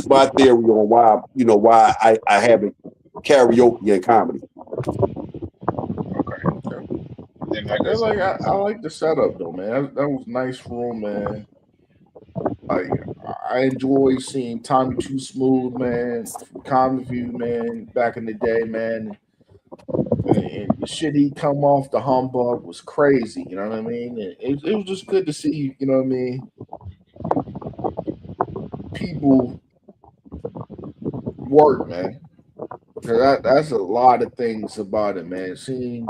my theory on why I have it karaoke and comedy. I like the setup though, man. That was nice room, man. I enjoy seeing Tommy Too Smooth, man, from Comic View, man, back in the day, man. And the shit he come off the humbug was crazy, you know what I mean? And it was just good to see, you know what I mean, people work, man. That's a lot of things about it, man. Seeing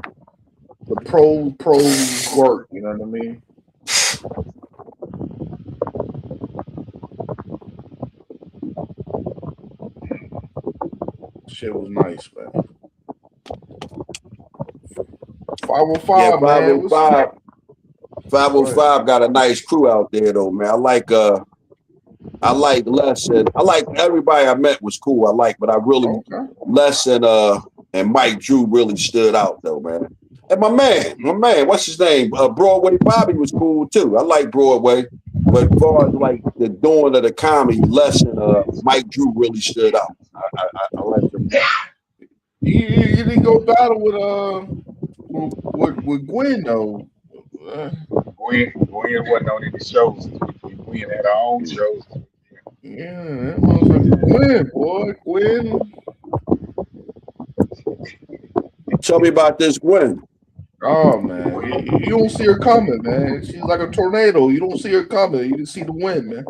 the pros work, you know what I mean? Shit was nice, man. 505, yeah, man. 505 got a nice crew out there though, man. I like Les, and I like everybody I met was cool. But I really Les and Mike Drew really stood out though, man. And my man, what's his name? Broadway Bobby was cool too. I like Broadway, but as far as like the doing of the comedy, Les and Mike Drew really stood out. I like them. You didn't go battle with Gwen though. Gwen wasn't on any shows. Gwen had her own shows. Yeah, that motherfucker Gwen, boy. Tell me about this Gwen. Oh man, you don't see her coming, man. She's like a tornado. You don't see her coming. You just see the wind, man.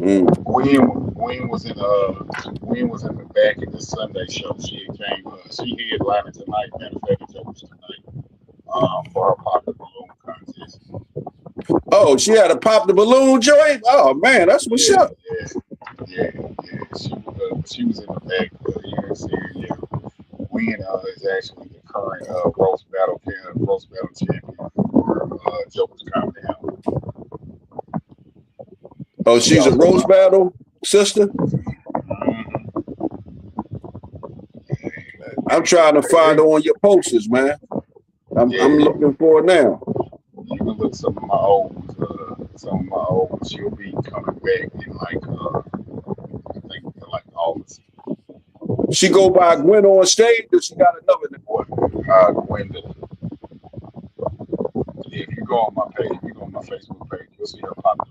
Gwen was in the back of the Sunday show. She headlining tonight. Matter of fact, it was tonight for her Pop the Balloon contest. Oh, she had a Pop the Balloon joint. Oh man, that's what's up. Yeah. She was in the back. You know, yeah. Gwen is actually the current roast battle champion for Joker's Comedy Hour. Oh, she's a roast battle sister. I'm trying to find her on your posters, man. I'm looking for her now. You can look some of my old. She'll be coming back in like I think like August. She go by Gwen on stage, or she got another name? Gwendolyn. If you go on my page, if you go on my Facebook page, you'll see her pop up.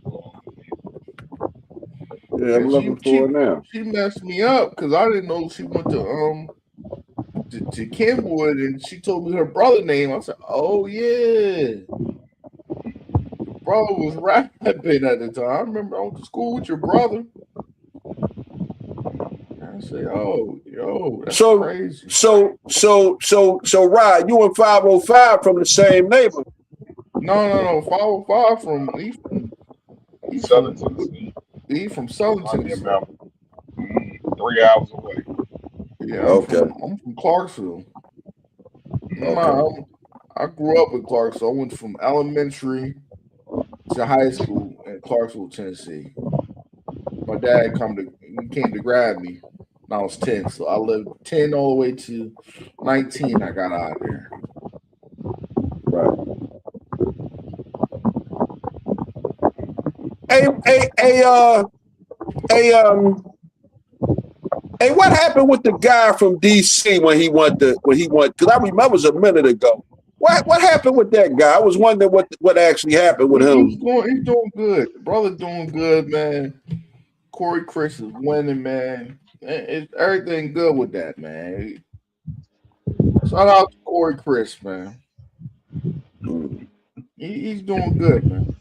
Yeah, I'm looking for her now. She messed me up because I didn't know she went to Kenwood, and she told me her brother name. I said, "Oh yeah, your brother was rapping at the time. I remember I went to school with your brother." I said, "Oh, yo, that's crazy." So, Rod, you and 505 from the same neighborhood? No. 505 from Southern Tennessee. He's from Southern Tennessee. 3 hours away. Yeah, okay. I'm from Clarksville. Okay. I grew up in Clarksville. I went from elementary to high school in Clarksville, Tennessee. My dad came to grab me when I was 10. So I lived 10 all the way to 19. I got out of there. Right. Hey, what happened with the guy from DC when he went? Because I remember it was a minute ago. What happened with that guy? I was wondering what actually happened with him. He's doing good. The brother's doing good, man. Corey Chris is winning, man. It's everything good with that, man. Shout out to Corey Chris, man. He's doing good, man.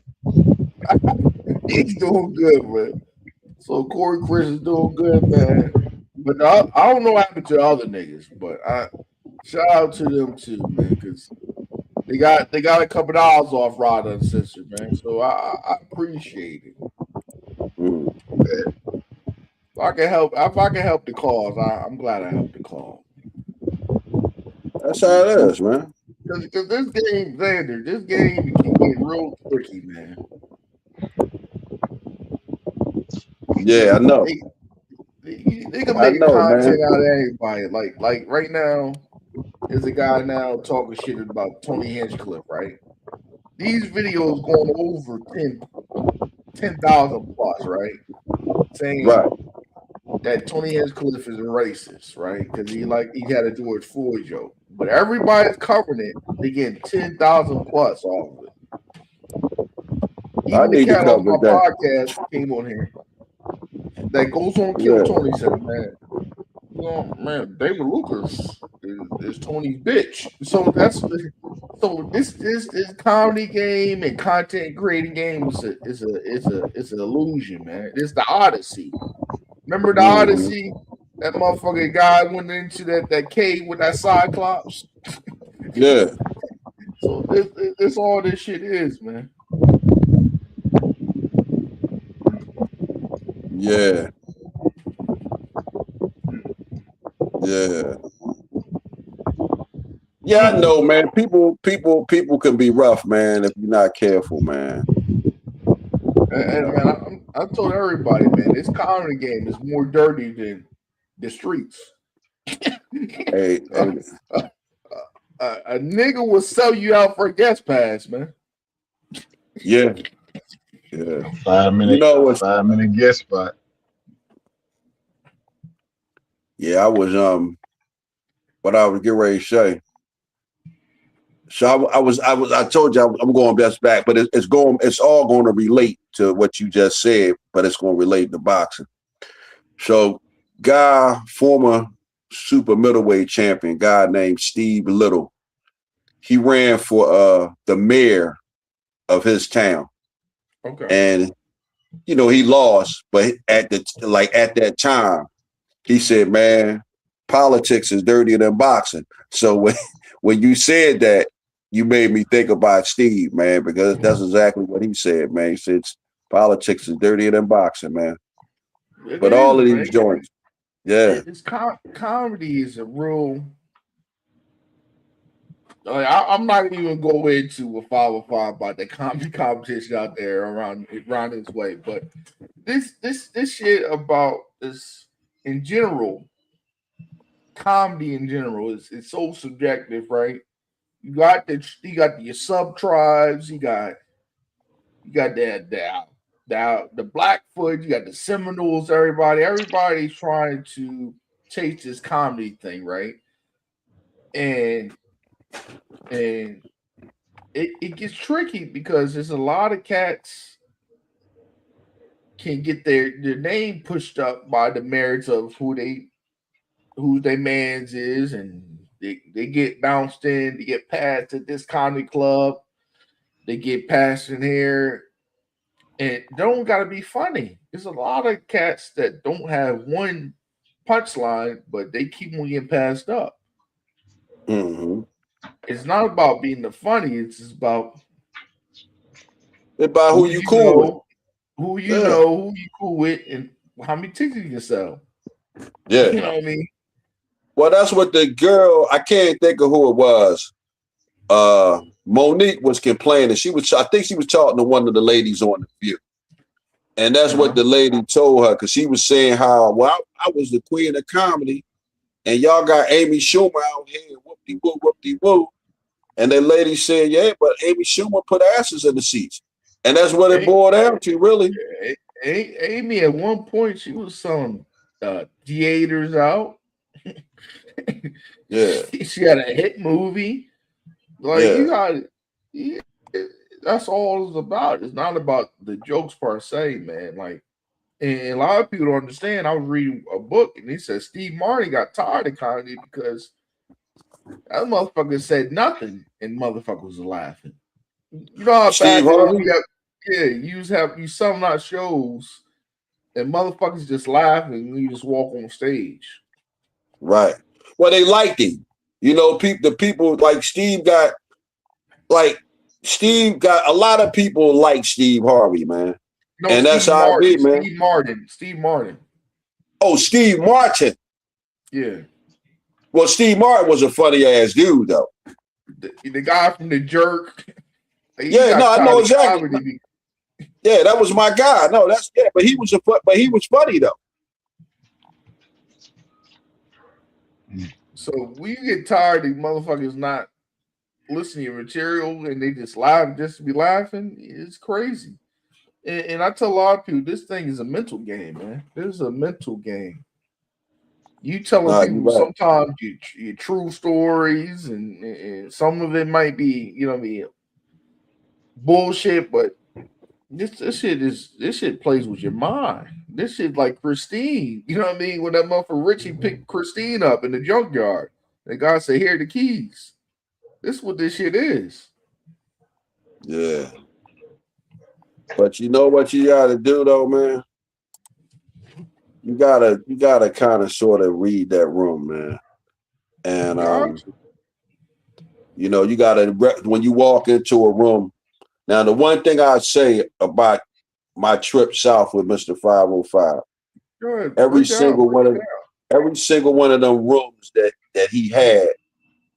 He's doing good, man. So Corey Chris is doing good, man. But I don't know what happened to the other niggas, but I shout out to them too, man, because they got a couple dollars off Rod Uncensored, man. So I appreciate it. If I can help the cause, I'm glad I helped the cause. That's how it is, man. Because this game, Xander, this game can get real tricky, man. Yeah, I know. They can make content out of anybody. Like right now, there's a guy now talking shit about Tony Hinchcliffe, right? These videos going over 10,000 plus, right? Saying that Tony Hinchcliffe is a racist, right? Because he had a George Floyd joke. But everybody's covering it. They getting 10,000 plus off of it. Even the cat on my podcast came on here that goes on Kill Tony said, man, David Lucas is Tony's bitch. So this comedy game and content creating game is an illusion, man. It's the Odyssey. Remember the Odyssey? That motherfucking guy went into that cave with that Cyclops. Yeah. So this all this shit is, man. Yeah. Yeah, I know, man. People can be rough, man, if you're not careful, man. And man, I told everybody, man, this comedy game is more dirty than the streets. Hey, a nigga will sell you out for a guest pass, man. Yeah. 5 minute, 5 minute guest spot. Yeah, I was what I was getting ready to say. So I told you I'm going best back, but it's all going to relate to what you just said, but it's going to relate to boxing. So former super middleweight champion, guy named Steve Little, he ran for the mayor of his town. Okay. And he lost, but at that time, he said, man, politics is dirtier than boxing. So when you said that, you made me think about Steve, man, because that's exactly what he said, man. He said politics is dirtier than boxing, man. But all of these joints, yeah. Comedy is a real Like, I'm not even going into a 505 about the comedy competition out there around this way, but this shit about this in general, comedy in general is so subjective, right? You got your sub tribes, you got the Blackfoot, you got the Seminoles, everybody's trying to chase this comedy thing, right? And it gets tricky because there's a lot of cats can get their name pushed up by the merits of who their mans is, and they get bounced in, they get passed at this comedy club, they get passed in here, and it don't gotta be funny. There's a lot of cats that don't have one punchline, but they keep on getting passed up. Mm-hmm. It's not about being the funny, it's just about who you cool with. Who you know, who you cool with, and how many tickets you can sell. Yeah. You know what I mean? Well, that's what the girl, I can't think of who it was. Monique was complaining. I think she was talking to one of the ladies on The View. And that's what the lady told her, because she was saying how, well, I was the queen of comedy, and y'all got Amy Schumer out here, whoop-de-woo, whoop-de-woo. And the lady said, yeah, but Amy Schumer put asses in the seats. And that's what it boiled down to, really. Amy, at one point, she was selling theaters out. Yeah. She had a hit movie. Like, that's all it's about. It's not about the jokes per se, man. Like, and a lot of people don't understand. I was reading a book, and he said Steve Martin got tired of comedy because that motherfucker said nothing, and motherfuckers were laughing. You know how Steve Harvey? you selling out shows, and motherfuckers just laughing, and you just walk on stage. Right. Well, they liked him. You know, the people like Steve got a lot of people like Steve Harvey, man. No, and Steve that's how I be, man. Steve Martin. Oh, Steve Martin. Yeah. Well, Steve Martin was a funny ass dude, though. The guy from The Jerk. Yeah, no, I know exactly. Yeah, that was my guy. No, but he was funny though. So when you get tired of motherfuckers not listening to your material and they just laugh just to be laughing, it's crazy. And I tell a lot of people this thing is a mental game, man. This is a mental game. You telling people sometimes your true stories, and some of it might be, you know what I mean, bullshit, but this shit plays with your mind. This shit like Christine, you know what I mean? When that motherfucker Richie picked Christine up in the junkyard, the guy said, "Here are the keys." This is what this shit is. Yeah. But you know what you gotta do though, man? You gotta kind of sort of read that room, man. And you know, you gotta, when you walk into a room. Now, the one thing I say about my trip south with Mr. 505, every single one of them rooms that he had,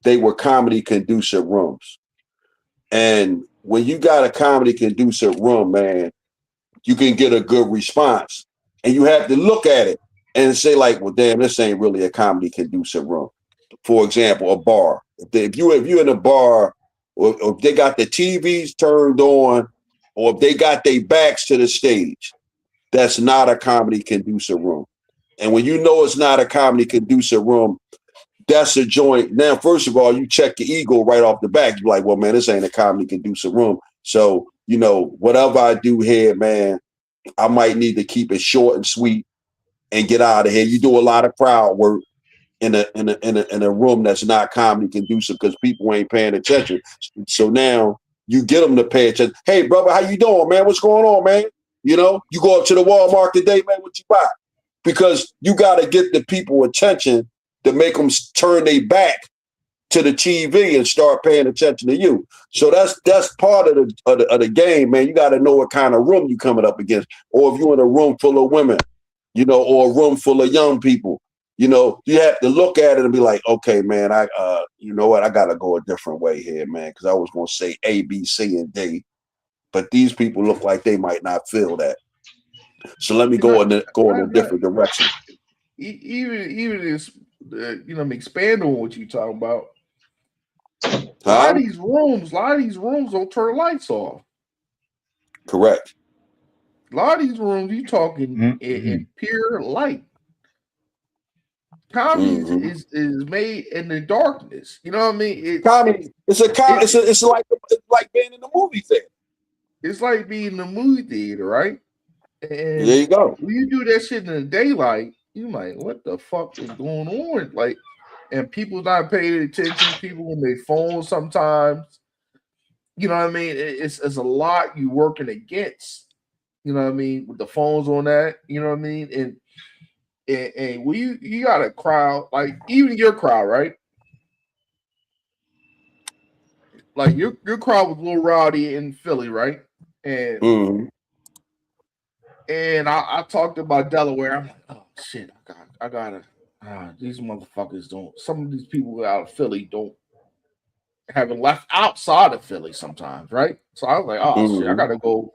they were comedy conducive rooms. And when you got a comedy conducive room, man, you can get a good response. And you have to look at it and say, like, well, damn, this ain't really a comedy conducive room. For example, a bar. If you're in a bar, or if they got the TVs turned on, or if they got their backs to the stage, that's not a comedy conducive room. And when you know it's not a comedy conducive room, that's a joint. Now, first of all, you check your ego right off the back. You're like, well, man, this ain't a comedy conducive room. So, you know, whatever I do here, man, I might need to keep it short and sweet and get out of here. You do a lot of crowd work in a room that's not comedy conducive because people ain't paying attention. So now you get them to pay attention. Hey, brother, how you doing, man? What's going on, man? You know, you go up to the Walmart today, man, what you buy? Because you got to get the people attention to make them turn their back to the TV and start paying attention to you. So that's part of the game, man. You got to know what kind of room you coming up against, or if you're in a room full of women, you know, or a room full of young people. You know, you have to look at it and be like, okay, man, you know what, I gotta go a different way here, man, because I was gonna say A, B, C, and D, but these people look like they might not feel that. So let me go in a different direction. Even this, expand on what you talking about. Huh? A lot of these rooms don't turn lights off. Correct. A lot of these rooms you talking in pure light. Comedy is made in the darkness. You know what I mean? It's like being in the movie theater. It's like being in the movie theater, right? And there you go. When you do that shit in the daylight, you like, what the fuck is going on? Like, and people not paying attention. People on their phones sometimes. You know what I mean? It's a lot you working against. You know what I mean? With the phones on that. You know what I mean? And when you got a crowd, like even your crowd, right? Like your crowd was a little rowdy in Philly, right? And and I talked about Delaware. I'm like, oh shit, I gotta these motherfuckers don't. Some of these people out of Philly haven't left outside of Philly sometimes, right? So I was like, oh shit, I gotta go.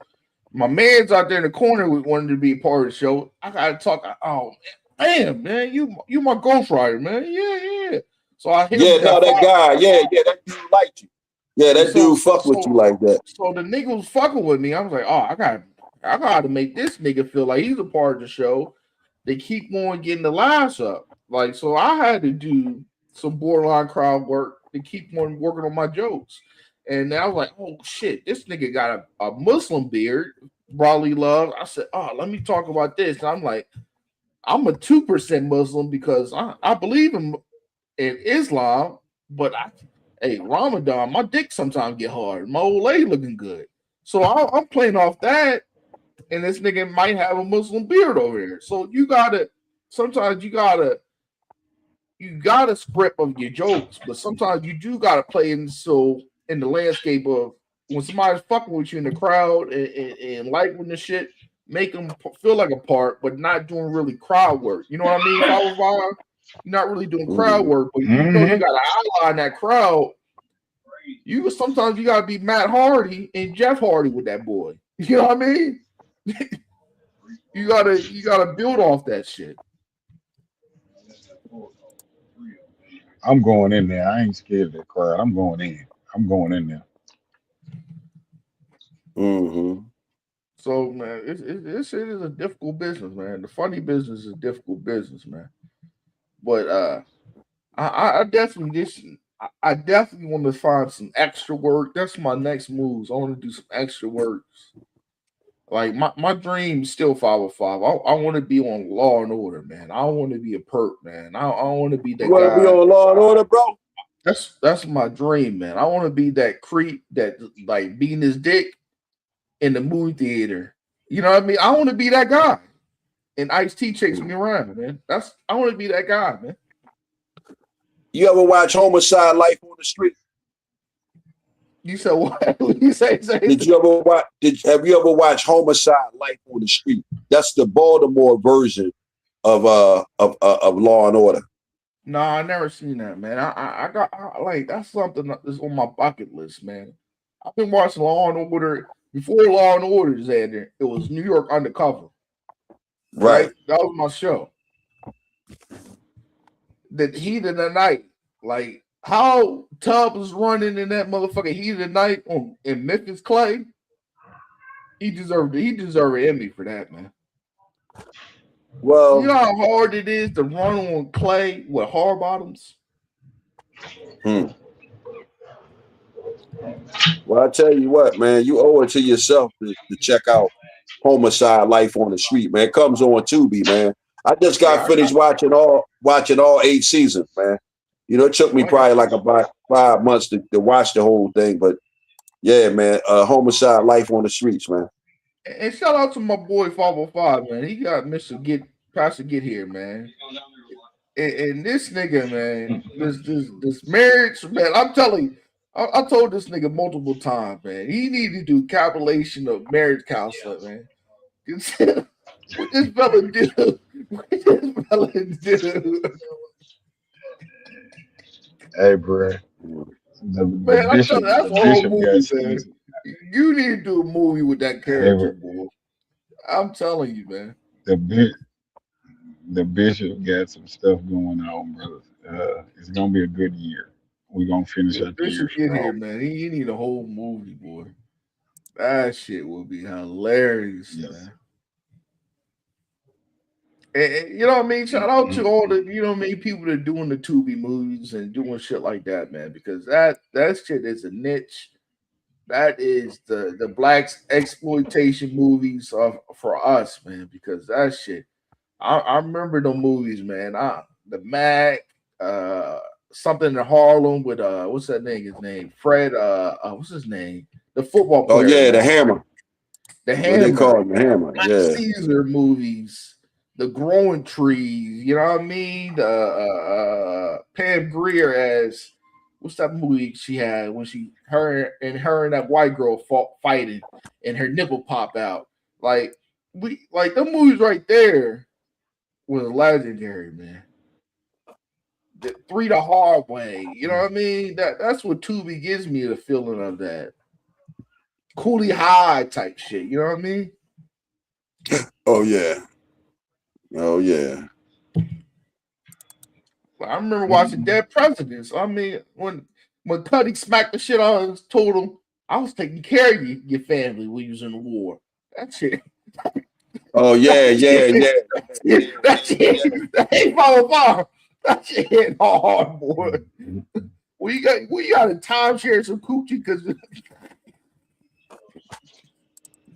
My man's out there in the corner wanted to be a part of the show. I gotta talk. Oh man, you my ghostwriter, man. Yeah. So I hit him. That guy. Yeah, that dude liked you. Yeah, that dude fuck with you like that. So the nigga was fucking with me. I was like, oh, I gotta make this nigga feel like he's a part of the show. They keep on getting the laughs up. Like, so I had to do some borderline crowd work to keep on working on my jokes. And I was like, oh shit, this nigga got a Muslim beard, broadly love. I said, oh, let me talk about this. And I'm like, I'm a 2% Muslim because I believe in Islam, but hey, Ramadan, my dick sometimes get hard. My old lady looking good. So I'm playing off that, and this nigga might have a Muslim beard over here. So sometimes you gotta script of your jokes, but sometimes you do gotta play in the landscape of when somebody's fucking with you in the crowd and liking the shit, make them feel like a part, but not doing really crowd work. You know what I mean? If I was Vaughn, you're not really doing crowd work, but you know you gotta outline that crowd. Sometimes you gotta be Matt Hardy and Jeff Hardy with that boy. You know what I mean? you gotta build off that shit. I'm going in there. I ain't scared of that crowd. I'm going in there. So man, this shit is a difficult business, man. The funny business is a difficult business, man. But I definitely want to find some extra work. That's my next moves. I want to do some extra works. Like my dream is still 505. I want to be on Law and Order, man. I want to be a perp, man. I want to be that guy. You want to be on Law and Order, bro? That's my dream, man. I want to be that creep that like beating his dick in the movie theater. You know what I mean? I want to be that guy. And Ice-T chasing me around, man. I want to be that guy, man. You ever watch Homicide: Life on the Street? You said what? You say? Did you ever watch? Have you ever watched Homicide: Life on the Street? That's the Baltimore version of Law and Order. No, I never seen that, man. I got that's something that's on my bucket list, man. I've been watching Law and Order before Law and Order is there. It was New York Undercover. Right? That was my show. The Heat of the Night, like how Tubbs was running in that motherfucking Heat of the Night in Memphis Clay. He deserved an Emmy for that, man. Well, you know how hard it is to run on clay with hard bottoms. Well, I tell you what, man, you owe it to yourself to check out Homicide: Life on the Street, man. It comes on Tubi, man. I just got finished watching all 8 seasons, man. You know, it took me probably like about 5 months to watch the whole thing, but yeah, man, Homicide: Life on the Streets, man. And shout out to my boy 505, man. He got Pastor Get Here, man. And this nigga, man, this marriage, man, I'm telling you, I told this nigga multiple times, man. He needed to do calculation of marriage counselor, man. What this fella do What this fella do? Hey, bro. Man, I'm telling you, that's a The whole bishop got movie, some. man. You need to do a movie with that character, boy. I'm telling you, man. The bishop got some stuff going on, brother. It's gonna be a good year. We're gonna finish If out the Bishop year get here, strong. man, he need a whole movie, boy. That shit would be hilarious, Yes. man. And you know what I mean? Shout out to all the, you know what I mean, people that are doing the Tubi movies and doing shit like that, man, because that shit is a niche. That is the black exploitation movies for us, man, because that shit. I remember the movies, man. The Mac, something in Harlem with what's that name? His name Fred. What's his name? The football Oh player, yeah, man. the Hammer. The What they Hammer. call it, the Hammer. Black Yeah. Caesar movies, the growing trees, you know what I mean? The Pam Grier as what's that movie she had when her and that white girl fought fighting and her nipple pop out. Like the movies right there was legendary, man. The Three the Hard Way, you know what I mean? That's what Tubi gives me the feeling of that. Coolie High type shit, you know what I mean? Oh yeah. Oh yeah. I remember watching Dead Presidents. I mean, when Cuddy smacked the shit out of us, told him, I was taking care of your family when you was in the war. That shit. Oh yeah, yeah. That shit. That ain't follow. That shit hit hard, boy. We got a timeshare some coochie because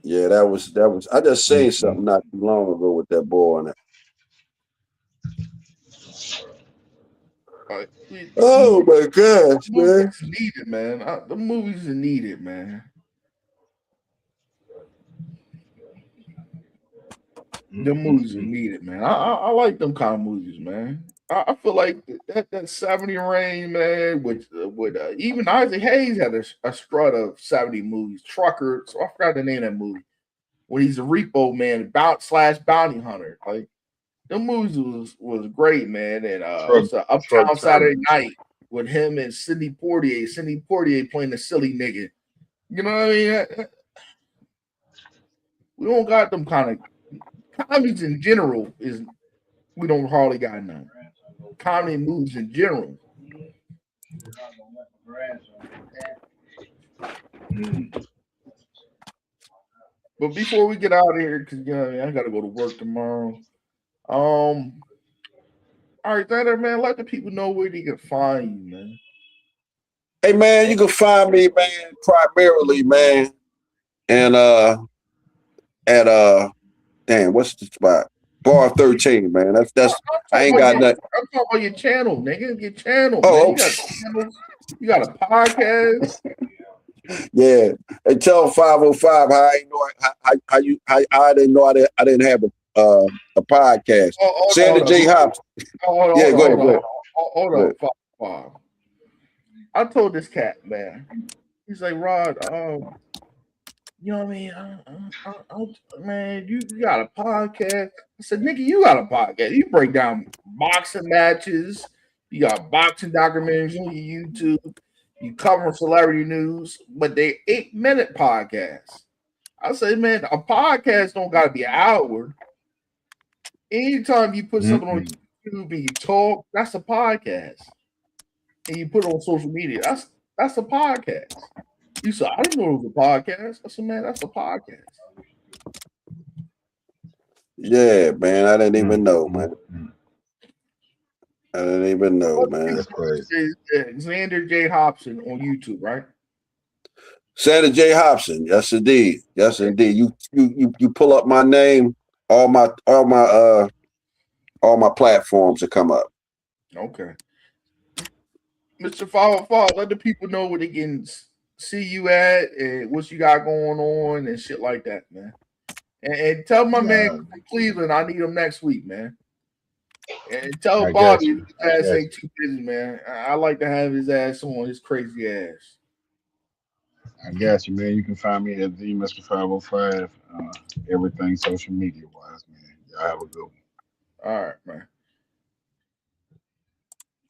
Yeah, that was. I just seen something not too long ago with that boy on it. Oh my gosh, man! Movies needed, man. The movies are needed, man. The movies are needed, man. I like them kind of movies, man. I feel like that 70 Rain, man, with even Isaac Hayes had a strut of 70 movies. Trucker, so I forgot the name of that movie. When he's a repo man, bounty hunter. Like them movies was great, man. And what's the Uptown Saturday Night with him and Sidney Poitier. Sidney Poitier playing the silly nigga. You know what I mean? We don't got them kind of comedies in general. We don't hardly got none. Comedy movies in general. But before we get out of here, because you know what I mean, I gotta go to work tomorrow. All right, Thunder, man, let the people know where they can find you, man. Hey man, you can find me, man, primarily, man, and at damn, what's the spot? Bar 13, man. That's I ain't got nothing. I'm talking about your channel, nigga. Your channel, Oh, man. You got channels. You got a podcast. Yeah. And tell 505 how I know how I didn't know I didn't have a podcast. Sandra J. Hopson. Yeah, go ahead. Hold on. I told this cat, man. He's like, Rod, you know what I mean? Man, you got a podcast. I said, nigga, you got a podcast. You break down boxing matches. You got boxing documentaries on your YouTube. You cover celebrity news, but they 8-minute podcasts. I say, man, a podcast don't got to be an hour. Anytime you put something on YouTube and you talk, that's a podcast. And you put it on social media, that's a podcast. You said, I didn't know it was a podcast. I said, man, that's a podcast. Yeah, man. I didn't even know, man. I didn't even know, man. That's crazy. Xander J. Hopson on YouTube, right? Sandra J. Hopson. Yes, indeed. Yes, indeed. You pull up my name, all my platforms that come up. Okay. Mr. Fall, let the people know where they can see you at and what you got going on and shit like that, man. And tell my man Cleveland I need him next week, man. And tell Bobby his ass ain't too busy, man. I like to have his ass on his crazy ass. I got you, man. You can find me at the Mr. 505. Everything social media wise, man. Y'all have a good one. All right, man.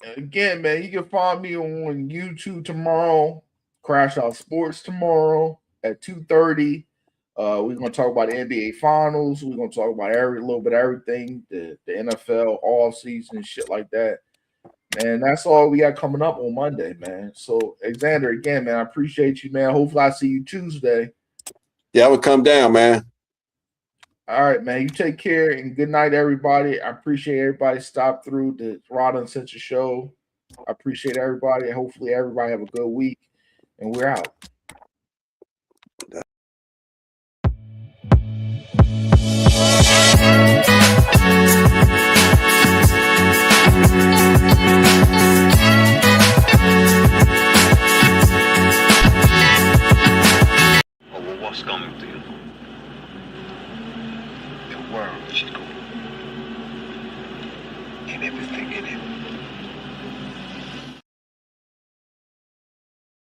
And again, man, you can find me on YouTube tomorrow. Crash Out Sports tomorrow at 2:30. We're gonna talk about the NBA Finals. We're gonna talk about every little bit of everything, the NFL all season and shit like that. And that's all we got coming up on Monday, man. So, Alexander, again, man, I appreciate you, man. Hopefully, I see you Tuesday. Yeah, I would come down, man. All right, man. You take care and good night, everybody. I appreciate everybody stop through the Rod Uncensored show. I appreciate everybody. Hopefully, everybody have a good week, and we're out.